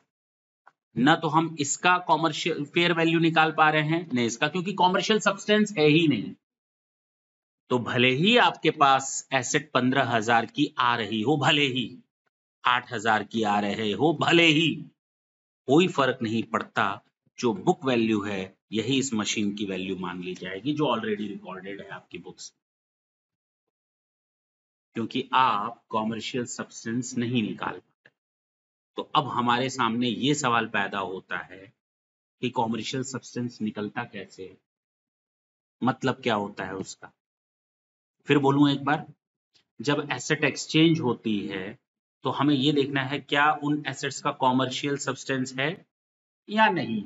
ना तो हम इसका कॉमर्शियल फेयर वैल्यू निकाल पा रहे हैं न इसका, क्योंकि कॉमर्शियल सब्सटेंस है ही नहीं। तो भले ही आपके पास एसेट 15,000 की आ रही हो, भले ही 8,000 की आ रहे हो, भले ही, कोई फर्क नहीं पड़ता। जो बुक वैल्यू है यही इस मशीन की वैल्यू मान ली जाएगी जो ऑलरेडी रिकॉर्डेड है आपकी बुक्स, क्योंकि आप कॉमर्शियल सब्सटेंस नहीं निकाल पाते। तो अब हमारे सामने ये सवाल पैदा होता है कि कॉमर्शियल सब्सटेंस निकलता कैसे, मतलब क्या होता है उसका। फिर बोलूं एक बार, जब एसेट एक्सचेंज होती है तो हमें ये देखना है क्या उन एसेट्स का कॉमर्शियल सब्सटेंस है या नहीं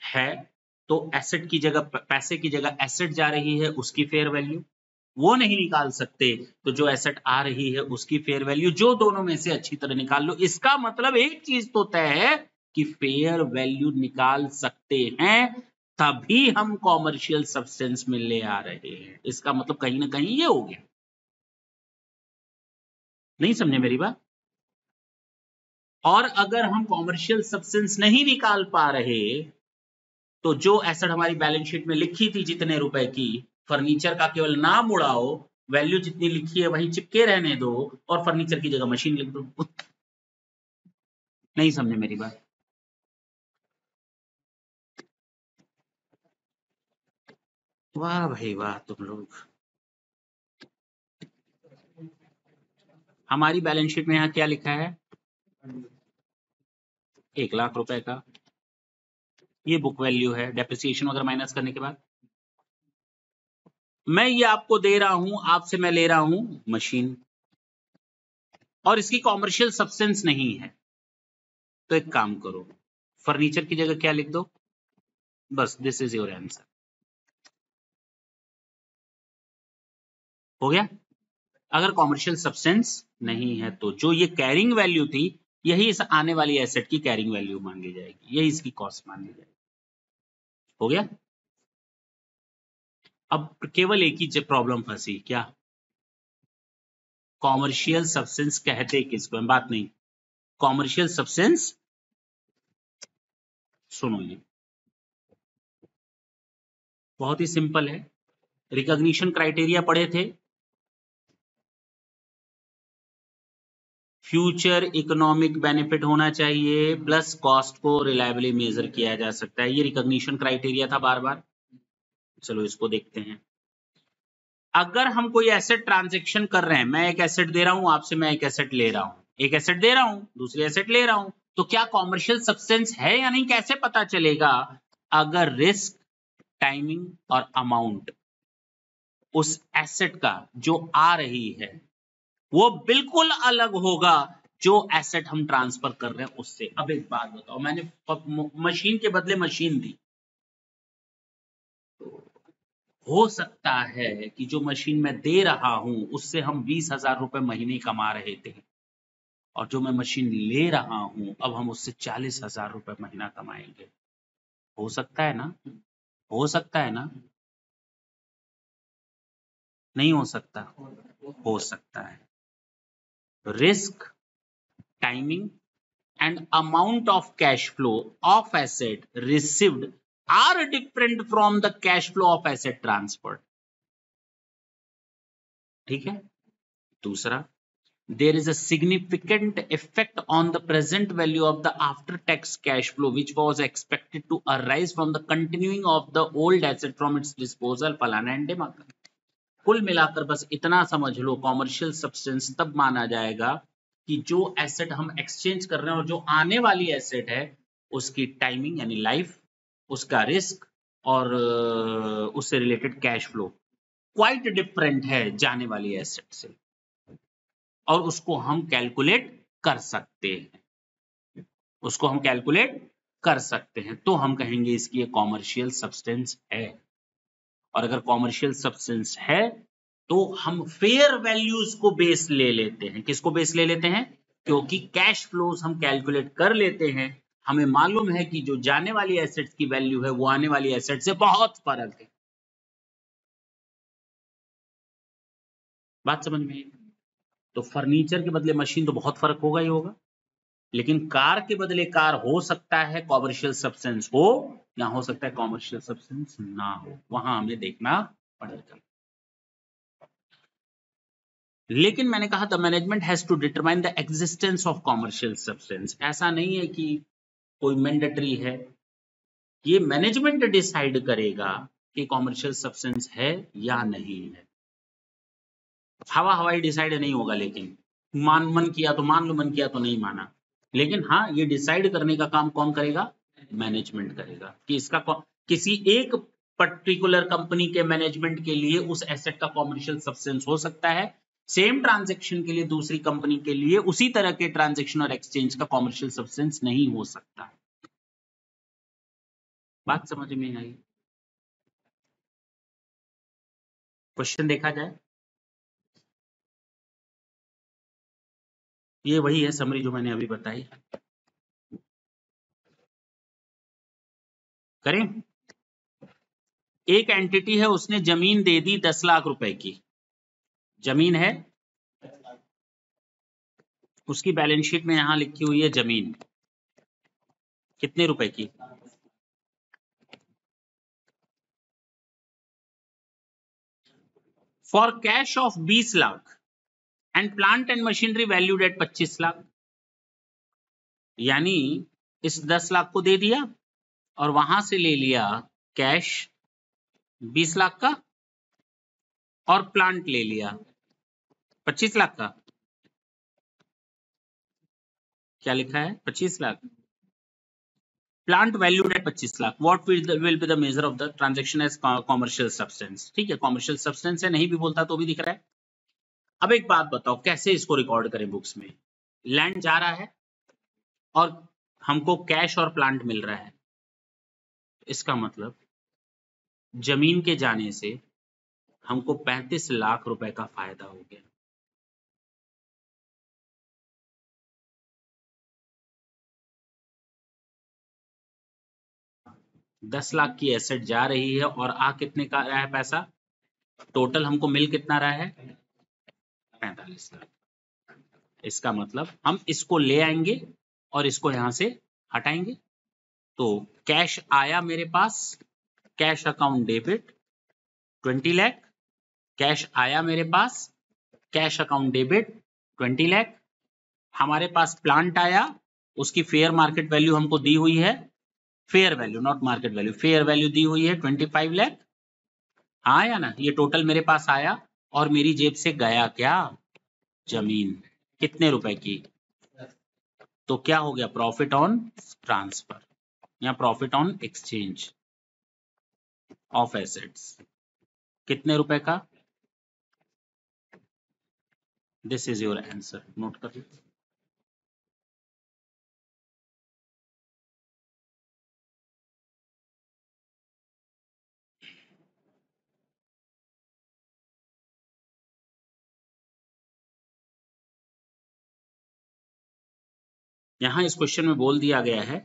है। तो एसेट की जगह, पैसे की जगह एसेट जा रही है, उसकी फेयर वैल्यू वो नहीं निकाल सकते, तो जो एसेट आ रही है उसकी फेयर वैल्यू, जो दोनों में से अच्छी तरह निकाल लो। इसका मतलब एक चीज तो तय है कि फेयर वैल्यू निकाल सकते हैं तभी हम कॉमर्शियल सब्सटेंस में ले आ रहे हैं। इसका मतलब कहीं ना कहीं ये हो गया। नहीं समझे मेरी बात। और अगर हम कॉमर्शियल सब्सटेंस नहीं निकाल पा रहे तो जो एसेट हमारी बैलेंस शीट में लिखी थी जितने रुपए की, फर्नीचर का केवल नाम उड़ाओ, वैल्यू जितनी लिखी है वहीं चिपके रहने दो और फर्नीचर की जगह मशीन लिख दो। नहीं समझे मेरी बात। वाह भाई वाह, तुम लोग। हमारी बैलेंस शीट में यहाँ क्या लिखा है, 1,00,000 रुपए का, ये बुक वैल्यू है डेप्रिसिएशन वगैरह माइनस करने के बाद। मैं ये आपको दे रहा हूं, आपसे मैं ले रहा हूं मशीन, और इसकी कॉमर्शियल सब्सटेंस नहीं है। तो एक काम करो, फर्नीचर की जगह क्या लिख दो, बस दिस इज योर आंसर। हो गया। अगर कॉमर्शियल सब्सटेंस नहीं है तो जो ये कैरिंग वैल्यू थी यही इस आने वाली एसेट की कैरिंग वैल्यू मान ली जाएगी, यही इसकी कॉस्ट मान ली जाएगी। हो गया। अब केवल एक ही प्रॉब्लम फंसी, क्या, कॉमर्शियल सब्सटेंस कहते किसको, बात नहीं, कॉमर्शियल सब्सटेंस, सुनो ये बहुत ही सिंपल है। रिकॉग्निशन क्राइटेरिया पढ़े थे, फ्यूचर इकोनॉमिक बेनिफिट होना चाहिए प्लस कॉस्ट को रिलायबली मेजर किया जा सकता है, ये रिकॉग्निशन क्राइटेरिया था बार बार। चलो इसको देखते हैं। अगर हम कोई एसेट ट्रांजैक्शन कर रहे हैं, मैं एक एसेट दे रहा हूं आपसे, मैं एक एसेट ले रहा हूं, एक एसेट दे रहा हूं दूसरी एसेट ले रहा हूं, तो क्या कॉमर्शियल सब्सटेंस है या नहीं कैसे पता चलेगा। अगर रिस्क, टाइमिंग और अमाउंट उस एसेट का जो आ रही है वो बिल्कुल अलग होगा जो एसेट हम ट्रांसफर कर रहे हैं उससे। अब एक बात बताओ, मैंने मशीन के बदले मशीन दी, हो सकता है कि जो मशीन मैं दे रहा हूं उससे हम 20,000 रुपए महीने कमा रहे थे, और जो मैं मशीन ले रहा हूं अब हम उससे 40,000 रुपए महीना कमाएंगे। हो सकता है ना, हो सकता है ना, नहीं हो सकता, हो सकता है। Risk, timing and amount of cash flow of asset received are different from the cash flow of asset transferred. ठीक है। दूसरा, there is a significant effect on the present value of the after tax cash flow which was expected to arise from the continuing of the old asset from its disposal, फलाना एंड ढिमाका। कुल मिलाकर बस इतना समझ लो, कॉमर्शियल सब्सटेंस तब माना जाएगा कि जो एसेट हम एक्सचेंज कर रहे हैं और जो आने वाली एसेट है उसकी टाइमिंग यानी लाइफ, उसका रिस्क और उससे related cash flow quite different है जाने वाली एसेट से, और उसको हम कैलकुलेट कर सकते हैं, उसको हम कैलकुलेट कर सकते हैं तो हम कहेंगे इसकी ये कॉमर्शियल सब्सटेंस है। और अगर कॉमर्शियल सब्सटेंस है तो हम फेयर वैल्यूज को बेस ले लेते हैं। किसको बेस ले लेते हैं? क्योंकि कैश फ्लोज हम कैलकुलेट कर लेते हैं, हमें मालूम है कि जो जाने वाली एसेट्स की वैल्यू है वो आने वाली एसेट से बहुत फर्क है। बात समझ में आई? तो फर्नीचर के बदले मशीन तो बहुत फर्क होगा ही होगा, लेकिन कार के बदले कार हो सकता है कॉमर्शियल सब्सटेंस हो, या हो सकता है कॉमर्शियल सब्सटेंस ना हो, वहां हमें देखना पड़ेगा। लेकिन मैंने कहा the management has to determine the existence of commercial substance. ऐसा नहीं है कि कोई मैंडेटरी है, ये मैनेजमेंट डिसाइड करेगा कि कॉमर्शियल सब्सटेंस है या नहीं है। हवा हवाई डिसाइड नहीं होगा, लेकिन मन किया तो मान लो, मन किया तो नहीं माना। लेकिन हाँ, ये डिसाइड करने का काम कौन करेगा? मैनेजमेंट करेगा कि इसका किसी एक पर्टिकुलर कंपनी के मैनेजमेंट के लिए उस एसेट का कॉमर्शियल सब्सटेंस हो सकता है, सेम ट्रांजैक्शन के लिए दूसरी कंपनी के लिए उसी तरह के ट्रांजैक्शन और एक्सचेंज का कॉमर्शियल सब्सटेंस नहीं हो सकता। बात समझ में आई? क्वेश्चन देखा जाए, ये वही है समरी जो मैंने अभी बताई। करें? एक एंटिटी है, उसने जमीन दे दी 10 लाख रुपए की जमीन है, उसकी बैलेंस शीट में यहां लिखी हुई है जमीन कितने रुपए की? For cash of 20 lakh and plant and machinery valued at 25 lakh. यानी इस 10 लाख को दे दिया और वहां से ले लिया कैश 20 लाख का और प्लांट ले लिया 25 लाख का। क्या लिखा है? 25 lakh. Plant valued at 25 lakh. What will be the measure of the transaction as commercial substance? ठीक है, कॉमर्शियल सब्सटेंस है, नहीं भी बोलता तो भी दिख रहा है। अब एक बात बताओ, कैसे इसको रिकॉर्ड करें बुक्स में? लैंड जा रहा है और हमको कैश और प्लांट मिल रहा है, इसका मतलब जमीन के जाने से हमको 35 लाख रुपए का फायदा हो गया। दस लाख की एसेट जा रही है और आ कितने का रहा है पैसा? टोटल हमको मिल कितना रहा है? 45 लाख। इसका मतलब हम इसको ले आएंगे और इसको यहां से हटाएंगे। तो कैश आया मेरे पास, cash account debit 20 lakh. Cash आया मेरे पास, कैश अकाउंट डेबिट 20 लाख। हमारे पास प्लांट आया, उसकी फेयर मार्केट वैल्यू हमको दी हुई है, fair value not market value, fair value दी हुई है 25 लाख। हाँ या ना? ये टोटल मेरे पास आया और मेरी जेब से गया क्या? जमीन। कितने रुपए की? तो क्या हो गया? प्रॉफिट ऑन ट्रांसफर या profit on exchange of assets. कितने रुपए का? This is your answer, note कर लो। यहां इस क्वेश्चन में बोल दिया गया है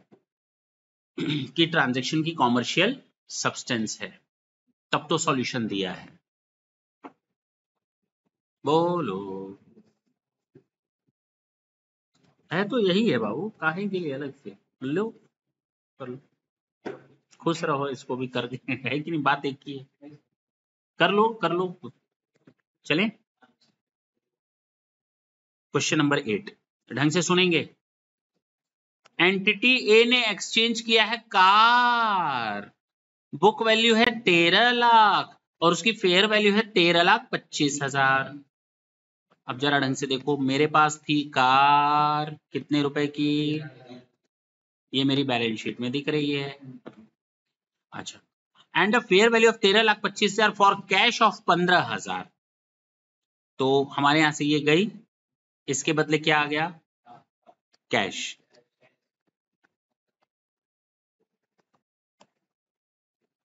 कि ट्रांजैक्शन की कॉमर्शियल सब्सटेंस है, तब तो सॉल्यूशन दिया है। बोलो। है तो यही है बाबू, काहे के लिए अलग से? लो कर लो, खुश रहो, इसको भी कर दे है कि नहीं? बात एक ही है, कर लो कर लो। चलें क्वेश्चन नंबर 8, ढंग से सुनेंगे। एंटिटी ए ने एक्सचेंज किया है कार, बुक वैल्यू है 13 लाख और उसकी फेयर वैल्यू है 13,25,000। अब जरा ढंग से देखो, मेरे पास थी कार कितने रुपए की? ये मेरी बैलेंस शीट में दिख रही है। अच्छा, and the fair value of 13,25,000 for cash of 15,000। तो हमारे यहां से ये गई, इसके बदले क्या आ गया? कैश।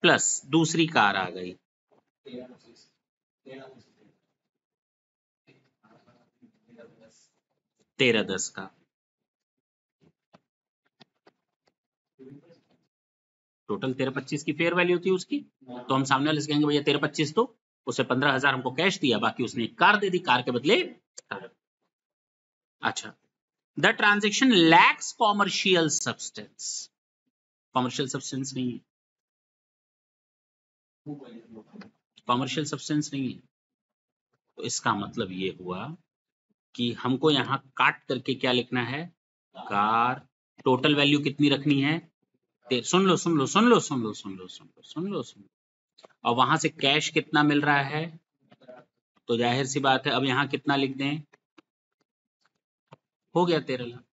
प्लस दूसरी कार आ गई 1310 का, टोटल 1325 की फेयर वैल्यू थी उसकी। तो हम सामने वाले से कहेंगे भैया 1325 तो उसे 15,000 हमको कैश दिया, बाकी उसने एक कार दे दी, कार के बदले कार। अच्छा, the transaction lakhs commercial substance, commercial substance नहीं है, कॉमर्शियल सब्सटेंस नहीं है। तो इसका मतलब ये हुआ कि हमको यहाँ काट करके क्या लिखना है, कार, टोटल वैल्यू कितनी रखनी है, सुन लो सुन लो सुन लो सुन लो सुन लो सुन लो सुन लो सुन लो, और वहां से कैश कितना मिल रहा है, तो जाहिर सी बात है अब यहाँ कितना लिख दें, हो गया 13 लाख।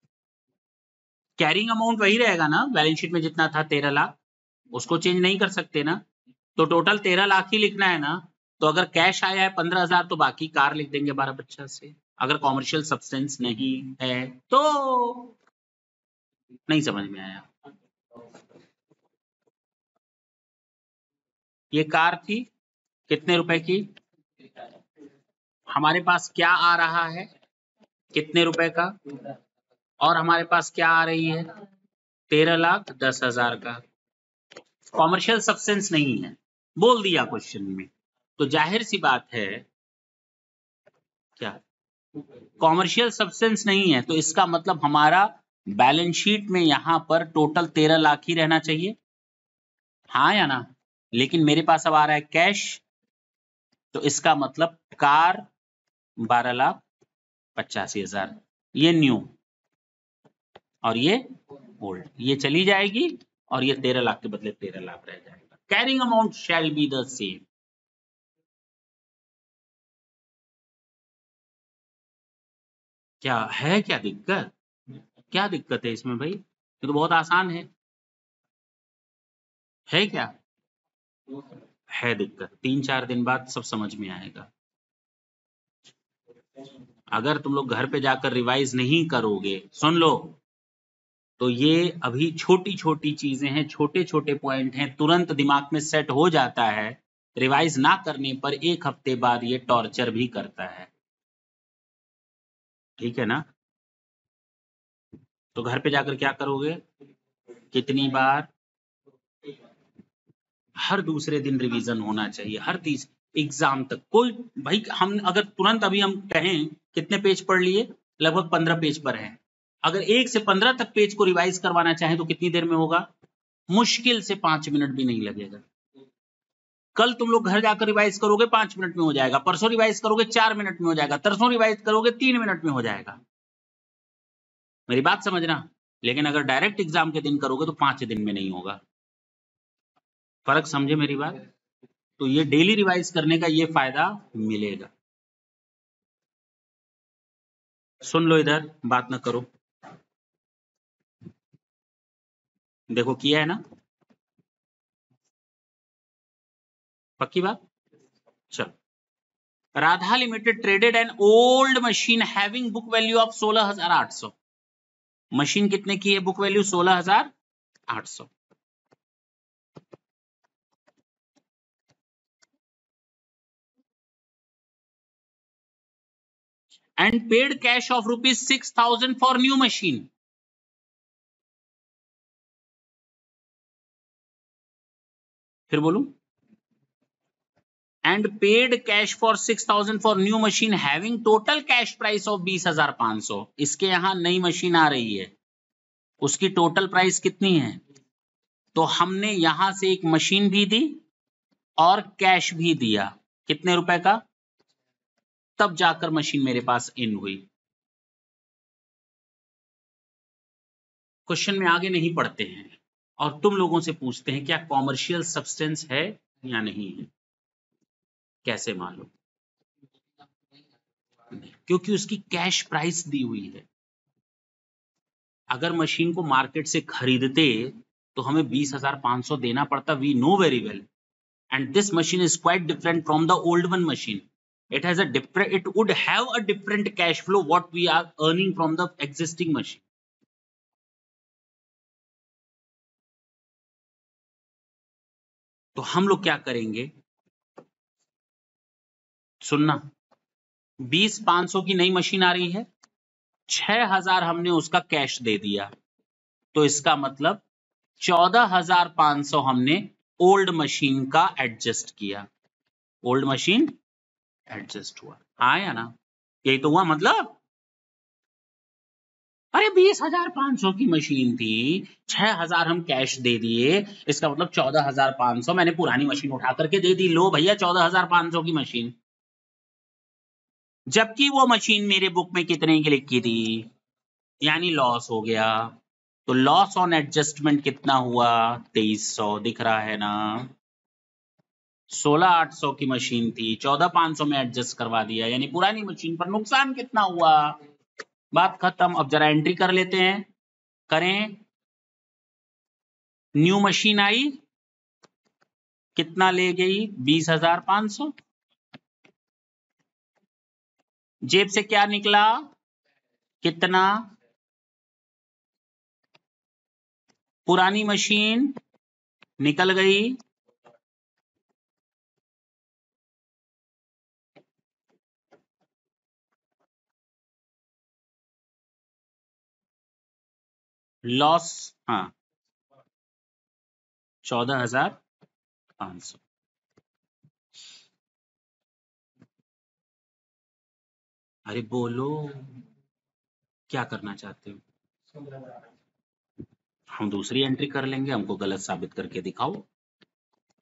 कैरिंग अमाउंट वही रहेगा ना, बैलेंस शीट में जितना था 13 लाख, उसको चेंज नहीं कर सकते ना, तो टोटल 13 लाख ही लिखना है ना। तो अगर कैश आया है 15,000 तो बाकी कार लिख देंगे 1250 से, अगर कॉमर्शियल सब्सटेंस नहीं है तो। नहीं समझ में आया, ये कार थी कितने रुपए की, हमारे पास क्या आ रहा है कितने रुपए का, और हमारे पास क्या आ रही है 13,10,000 का। कॉमर्शियल सब्सटेंस नहीं है, बोल दिया क्वेश्चन में, तो जाहिर सी बात है क्या कॉमर्शियल सब्सटेंस नहीं है, तो इसका मतलब हमारा बैलेंस शीट में यहां पर टोटल 13 लाख ही रहना चाहिए, हाँ या ना। लेकिन मेरे पास अब आ रहा है कैश, तो इसका मतलब कार 12,85,000, ये न्यू और ये ओल्ड, ये चली जाएगी और ये 13 लाख के बदले 13 लाख रह जाएगा। Carrying amount shall be the same. क्या है, क्या दिक्कत, क्या दिक्कत है इसमें भाई, ये तो बहुत आसान है क्या, है दिक्कत, 3-4 दिन बाद सब समझ में आएगा। अगर तुम लोग घर पे जाकर रिवाइज नहीं करोगे, सुन लो, तो ये अभी छोटी छोटी चीजें हैं, छोटे छोटे पॉइंट हैं, तुरंत दिमाग में सेट हो जाता है, रिवाइज ना करने पर 1 हफ्ते बाद ये टॉर्चर भी करता है, ठीक है ना। तो घर पे जाकर क्या करोगे, कितनी बार, हर दूसरे दिन रिवीजन होना चाहिए, हर तीस एग्जाम तक। कोई भाई, हम अगर तुरंत अभी हम कहें कितने पेज पढ़ लिए, लगभग 15 पेज पर है, अगर 1 से 15 तक पेज को रिवाइज करवाना चाहें तो कितनी देर में होगा, मुश्किल से 5 मिनट भी नहीं लगेगा। कल तुम लोग घर जाकर रिवाइज करोगे 5 मिनट में हो जाएगा, परसों रिवाइज करोगे 4 मिनट में हो जाएगा, तरसों रिवाइज करोगे 3 मिनट में हो जाएगा, मेरी बात समझना। लेकिन अगर डायरेक्ट एग्जाम के दिन करोगे तो 5 दिन में नहीं होगा, फर्क समझे मेरी बात। तो ये डेली रिवाइज करने का ये फायदा मिलेगा। सुन लो इधर, बात ना करो, देखो किया है ना, पक्की बात। चलो, Radha limited traded an old machine having book value of 16,800, machine कितने की है, book value 16,800, and paid cash of ₹6,000 for new machine. फिर बोलूं, and paid cash for 6,000 for new machine having total cash price of 20,500। इसके यहां नई मशीन आ रही है, उसकी टोटल प्राइस कितनी है, तो हमने यहां से एक मशीन भी दी और कैश भी दिया, कितने रुपए का, तब जाकर मशीन मेरे पास इन हुई। क्वेश्चन में आगे नहीं पढ़ते हैं और तुम लोगों से पूछते हैं क्या कॉमर्शियल सब्सटेंस है या नहीं है, कैसे मालूम, क्योंकि उसकी कैश प्राइस दी हुई है। अगर मशीन को मार्केट से खरीदते तो हमें 20,500 देना पड़ता, we know very well, and this machine is quite different from the old one machine. It has a different, it would have a different cash flow what we are earning from the existing machine. तो हम लोग क्या करेंगे, सुनना, 20,500 की नई मशीन आ रही है, 6,000 हमने उसका कैश दे दिया, तो इसका मतलब 14,500 हमने ओल्ड मशीन का एडजस्ट किया, ओल्ड मशीन एडजस्ट हुआ, हाँ या ना, यही तो हुआ मतलब। अरे 20,500 की मशीन थी, 6,000 हम कैश दे दिए, इसका मतलब 14,500 मैंने पुरानी मशीन उठा करके दे दी, लो भैया 14,500 की मशीन, जबकि वो मशीन मेरे बुक में कितने की लिखी थी, यानी लॉस हो गया। तो लॉस ऑन एडजस्टमेंट कितना हुआ, 2300 दिख रहा है ना, 16,800 की मशीन थी, 14,500 में एडजस्ट करवा दिया, यानी पुरानी मशीन पर नुकसान कितना हुआ, बात खत्म। अब जरा एंट्री कर लेते हैं, करें, न्यू मशीन आई, कितना ले गई, 20,500, जेब से क्या निकला, कितना, पुरानी मशीन निकल गई, लॉस, हाँ 14,500। अरे बोलो, क्या करना चाहते हो, हम दूसरी एंट्री कर लेंगे, हमको गलत साबित करके दिखाओ।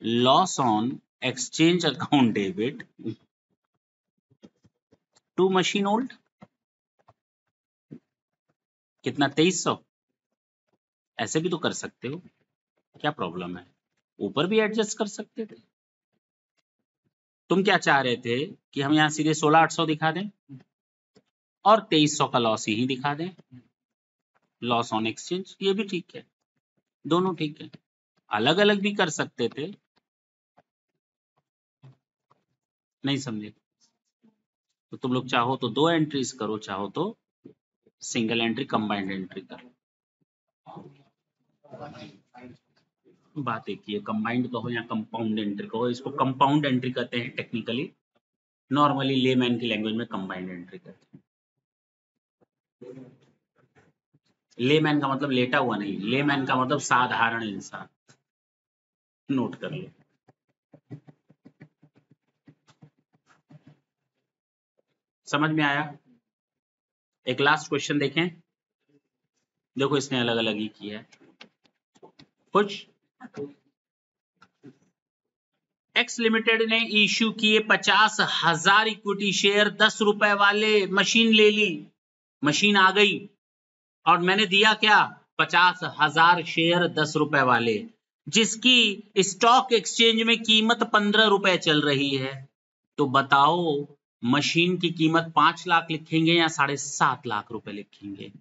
Loss on exchange account debit to machine old, कितना, 2300, ऐसे भी तो कर सकते हो, क्या प्रॉब्लम है, ऊपर भी एडजस्ट कर सकते थे। तुम क्या चाह रहे थे कि हम यहाँ सीधे 16,800 दिखा दें और 2300 का लॉस यही दिखा दें, लॉस ऑन एक्सचेंज, ये भी ठीक है, दोनों ठीक है, अलग अलग भी कर सकते थे, नहीं समझे, तो तुम लोग चाहो तो 2 एंट्रीज करो, चाहो तो सिंगल एंट्री कंबाइंड एंट्री करो, बात एक ही है, कंबाइंड कहो या कंपाउंड एंट्री कहो, इसको कंपाउंड एंट्री कहते हैं टेक्निकली, नॉर्मली लेमैन की लैंग्वेज में कंबाइंड एंट्री कहते हैं। लेमैन का मतलब लेटा हुआ नहीं, लेमैन का मतलब साधारण इंसान, नोट कर लो। समझ में आया, एक लास्ट क्वेश्चन देखें, देखो इसने अलग अलग ही किया है कुछ, एक्स लिमिटेड ने इश्यू किए 50,000 इक्विटी शेयर, 10 रुपए वाले, मशीन ले ली, मशीन आ गई, और मैंने दिया क्या, 50,000 शेयर 10 रुपए वाले, जिसकी स्टॉक एक्सचेंज में कीमत 15 रुपए चल रही है, तो बताओ मशीन की कीमत 5 लाख लिखेंगे या 7.5 लाख रुपए लिखेंगे,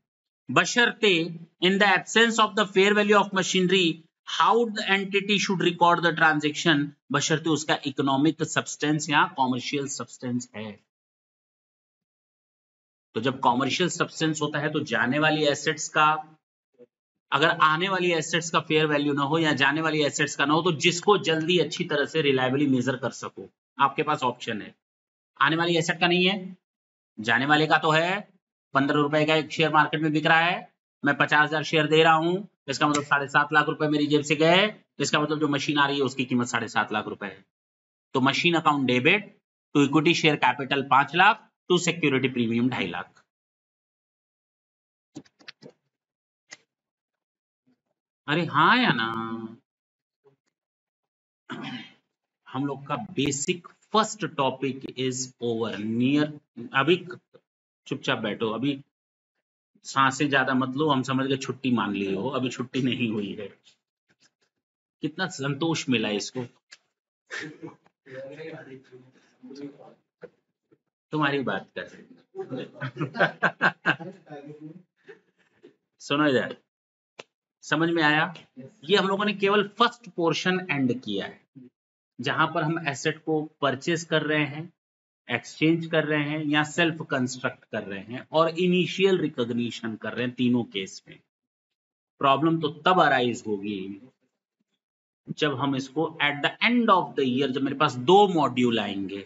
बशर्ते in the absence of the fair value of machinery how the entity should record the transaction, बशर्ते उसका इकोनॉमिक सब्सटेंस या कॉमर्शियल सब्सटेंस है। तो जब कॉमर्शियल सब्सटेंस होता है तो जाने वाली एसेट्स का, अगर आने वाली एसेट्स का फेयर वैल्यू ना हो या जाने वाली एसेट्स का ना हो, तो जिसको जल्दी अच्छी तरह से रिलायबली मेजर कर सको, आपके पास ऑप्शन है, आने वाली एसेट का नहीं है, जाने वाले का तो है, 15 रुपए का एक शेयर मार्केट में बिक रहा है, मैं 50,000 शेयर दे रहा हूं, इसका मतलब 7.5 लाख रुपए मेरी जेब से गए, इसका मतलब जो मशीन आ रही है उसकी कीमत 7.5 लाख रुपए है, तो machine account debit to equity share capital 5 lakh to security premium 2.5 lakh. अरे हाँ या ना, हम लोग का basic first topic is over, near, अभी चुपचाप बैठो, अभी सांसें ज्यादा मत लो, हम समझ गए छुट्टी मान ली हो, अभी छुट्टी नहीं हुई है, कितना संतोष मिला इसको, तुम्हारी बात कर सुनो इधर, समझ में आया, ये हम लोगों ने केवल फर्स्ट पोर्शन एंड किया है, जहां पर हम एसेट को परचेज कर रहे हैं, एक्सचेंज कर रहे हैं या सेल्फ कंस्ट्रक्ट कर रहे हैं और इनिशियल रिकॉग्निशन कर रहे हैं, तीनों केस में प्रॉब्लम तो तब अराइज होगी जब हम इसको eight the end of the year, जब मेरे पास 2 मॉड्यूल आएंगे,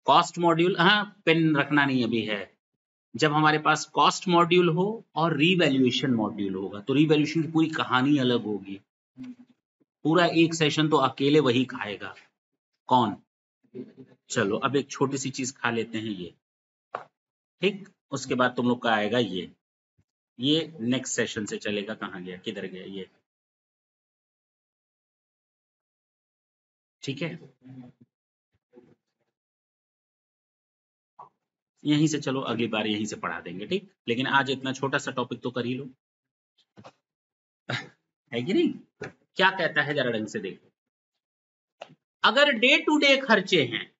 कॉस्ट मॉड्यूल, हाँ पेन रखना नहीं अभी है, जब हमारे पास कॉस्ट मॉड्यूल हो और रीवैल्यूएशन मॉड्यूल होगा, तो रीवैल्यूएशन की पूरी कहानी अलग होगी, पूरा एक सेशन तो अकेले वही खाएगा। कौन? चलो अब एक छोटी सी चीज खा लेते हैं ये, ठीक, उसके बाद तुम लोग का आएगा ये नेक्स्ट सेशन से चलेगा। कहाँ गया, किधर गया ये, ठीक है, यहीं से चलो अगली बार यहीं से पढ़ा देंगे, ठीक, लेकिन आज इतना छोटा सा टॉपिक तो कर ही लो, है कि नहीं? क्या कहता है जरा ढंग से देखो, अगर डे टू डे खर्चे हैं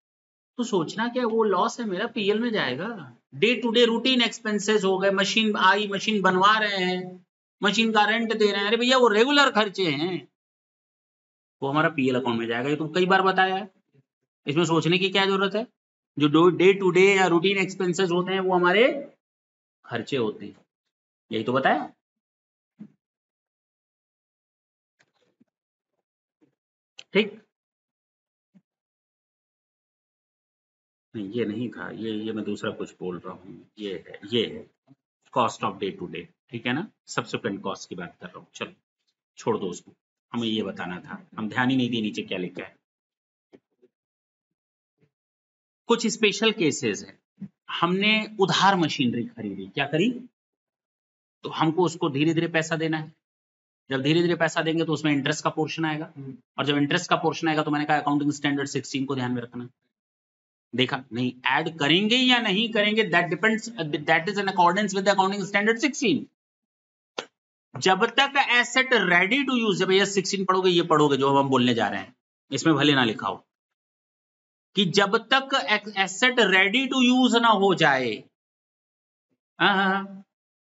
तो सोचना क्या वो लॉस है मेरा, पीएल में जाएगा। Day to day routine expenses हो गए, मशीन आई, मशीन बनवा रहे हैं, मशीन का रेंट दे रहे हैं, अरे भैया वो रेगुलर खर्चे हैं, वो हमारा पीएल अकाउंट में जाएगा। ये तो कई बार बताया है, इसमें सोचने की क्या जरूरत है। जो डे टू डे या रूटीन एक्सपेंसेस होते हैं वो हमारे खर्चे होते हैं, यही तो बताया। ठीक, नहीं ये नहीं था, ये मैं दूसरा कुछ बोल रहा हूँ, ये है cost of day to day, ठीक है ना, सब्सिक्वेंट कॉस्ट की बात कर रहा हूँ। चलो छोड़ दो उसको, हमें ये बताना था, हम ध्यान ही नहीं दिए नीचे क्या लिखा है। कुछ स्पेशल केसेस है, हमने उधार मशीनरी खरीदी, क्या करी, तो हमको उसको धीरे धीरे पैसा देना है, जब धीरे धीरे पैसा देंगे तो उसमें इंटरेस्ट का पोर्शन आएगा, और जब इंटरेस्ट का पोर्शन आएगा तो मैंने कहा अकाउंटिंग स्टैंडर्ड 16 को ध्यान में रखना। देखा नहीं, ऐड करेंगे या नहीं करेंगे, that depends, that is in accordance with accounting standard 16। जब तक एसेट रेडी टू यूज है, भैया 16 पढ़ोगे, ये पढ़ोगे जो हम बोलने जा रहे हैं, इसमें भले ना लिखा हो, कि जब तक एसेट रेडी टू यूज ना हो जाए,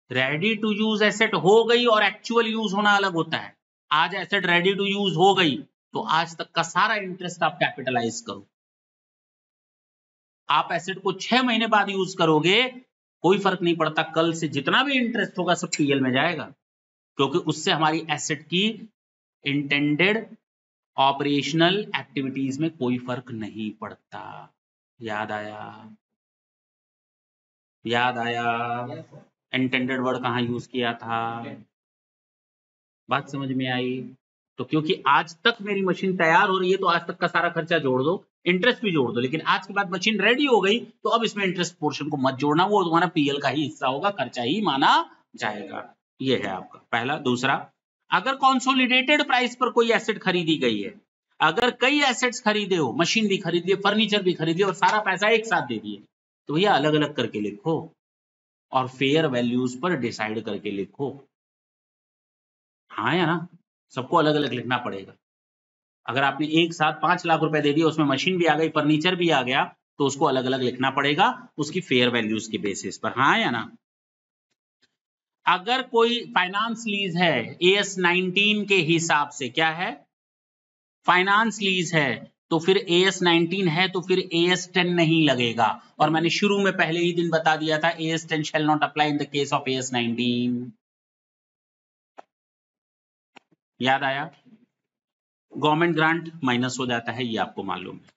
रेडी टू यूज एसेट हो गई और एक्चुअल यूज होना अलग होता है। आज एसेट रेडी टू यूज हो गई तो आज तक का सारा इंटरेस्ट आप कैपिटलाइज करो, आप एसेट को 6 महीने बाद यूज करोगे कोई फर्क नहीं पड़ता, कल से जितना भी इंटरेस्ट होगा सब पीएल में जाएगा, क्योंकि उससे हमारी एसेट की इंटेंडेड ऑपरेशनल एक्टिविटीज में कोई फर्क नहीं पड़ता। याद आया, याद आया, इंटेंडेड वर्ड कहाँ यूज किया था, बात समझ में आई? तो क्योंकि आज तक मेरी मशीन तैयार हो रही है तो आज तक का सारा खर्चा जोड़ दो, इंटरेस्ट भी जोड़ दो, लेकिन आज के बाद मशीन रेडी हो गई तो अब इसमें इंटरेस्ट पोर्शन को मत जोड़ना, वो तुम्हारा पीएल का ही हिस्सा होगा, खर्चा ही माना जाएगा। ये है आपका पहला। दूसरा, अगर कंसोलिडेटेड प्राइस पर कोई एसेट खरीदी गई है, अगर कई एसेट्स खरीदे हो, मशीन भी खरीदी है, फर्नीचर भी खरीदी और सारा पैसा एक साथ दे दिए, तो भैया अलग अलग करके लिखो और फेयर वैल्यूज पर डिसाइड करके लिखो। हाँ या ना, सबको अलग अलग लिखना पड़ेगा। अगर आपने एक साथ 5 लाख रुपए दे दिए, उसमें मशीन भी आ गई, फर्नीचर भी आ गया, तो उसको अलग अलग लिखना पड़ेगा उसकी फेयर वैल्यूज की बेसिस पर। हाँ या ना? अगर कोई फाइनेंस लीज है AS 19 के हिसाब से, क्या है, फाइनेंस लीज है, तो फिर AS 19 है तो फिर AS 10 नहीं लगेगा, और मैंने शुरू में पहले ही दिन बता दिया था AS 10 shall not apply in the case of AS 19। याद आया? गवर्नमेंट ग्रांट माइनस हो जाता है, ये आपको मालूम है,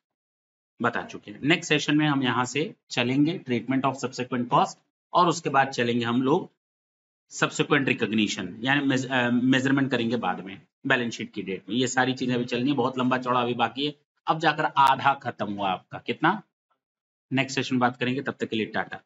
बता चुके हैं। नेक्स्ट सेशन में हम यहां से चलेंगे ट्रीटमेंट ऑफ सब्सिक्वेंट कॉस्ट, और उसके बाद चलेंगे हम लोग सब्सिक्वेंट रिकॉग्निशन, यानी मेजरमेंट करेंगे बाद में बैलेंस शीट की डेट में। ये सारी चीजें अभी चलनी है, बहुत लंबा चौड़ा अभी बाकी है, अब जाकर आधा खत्म हुआ आपका। कितना? नेक्स्ट सेशन बात करेंगे, तब तक के लिए टाटा।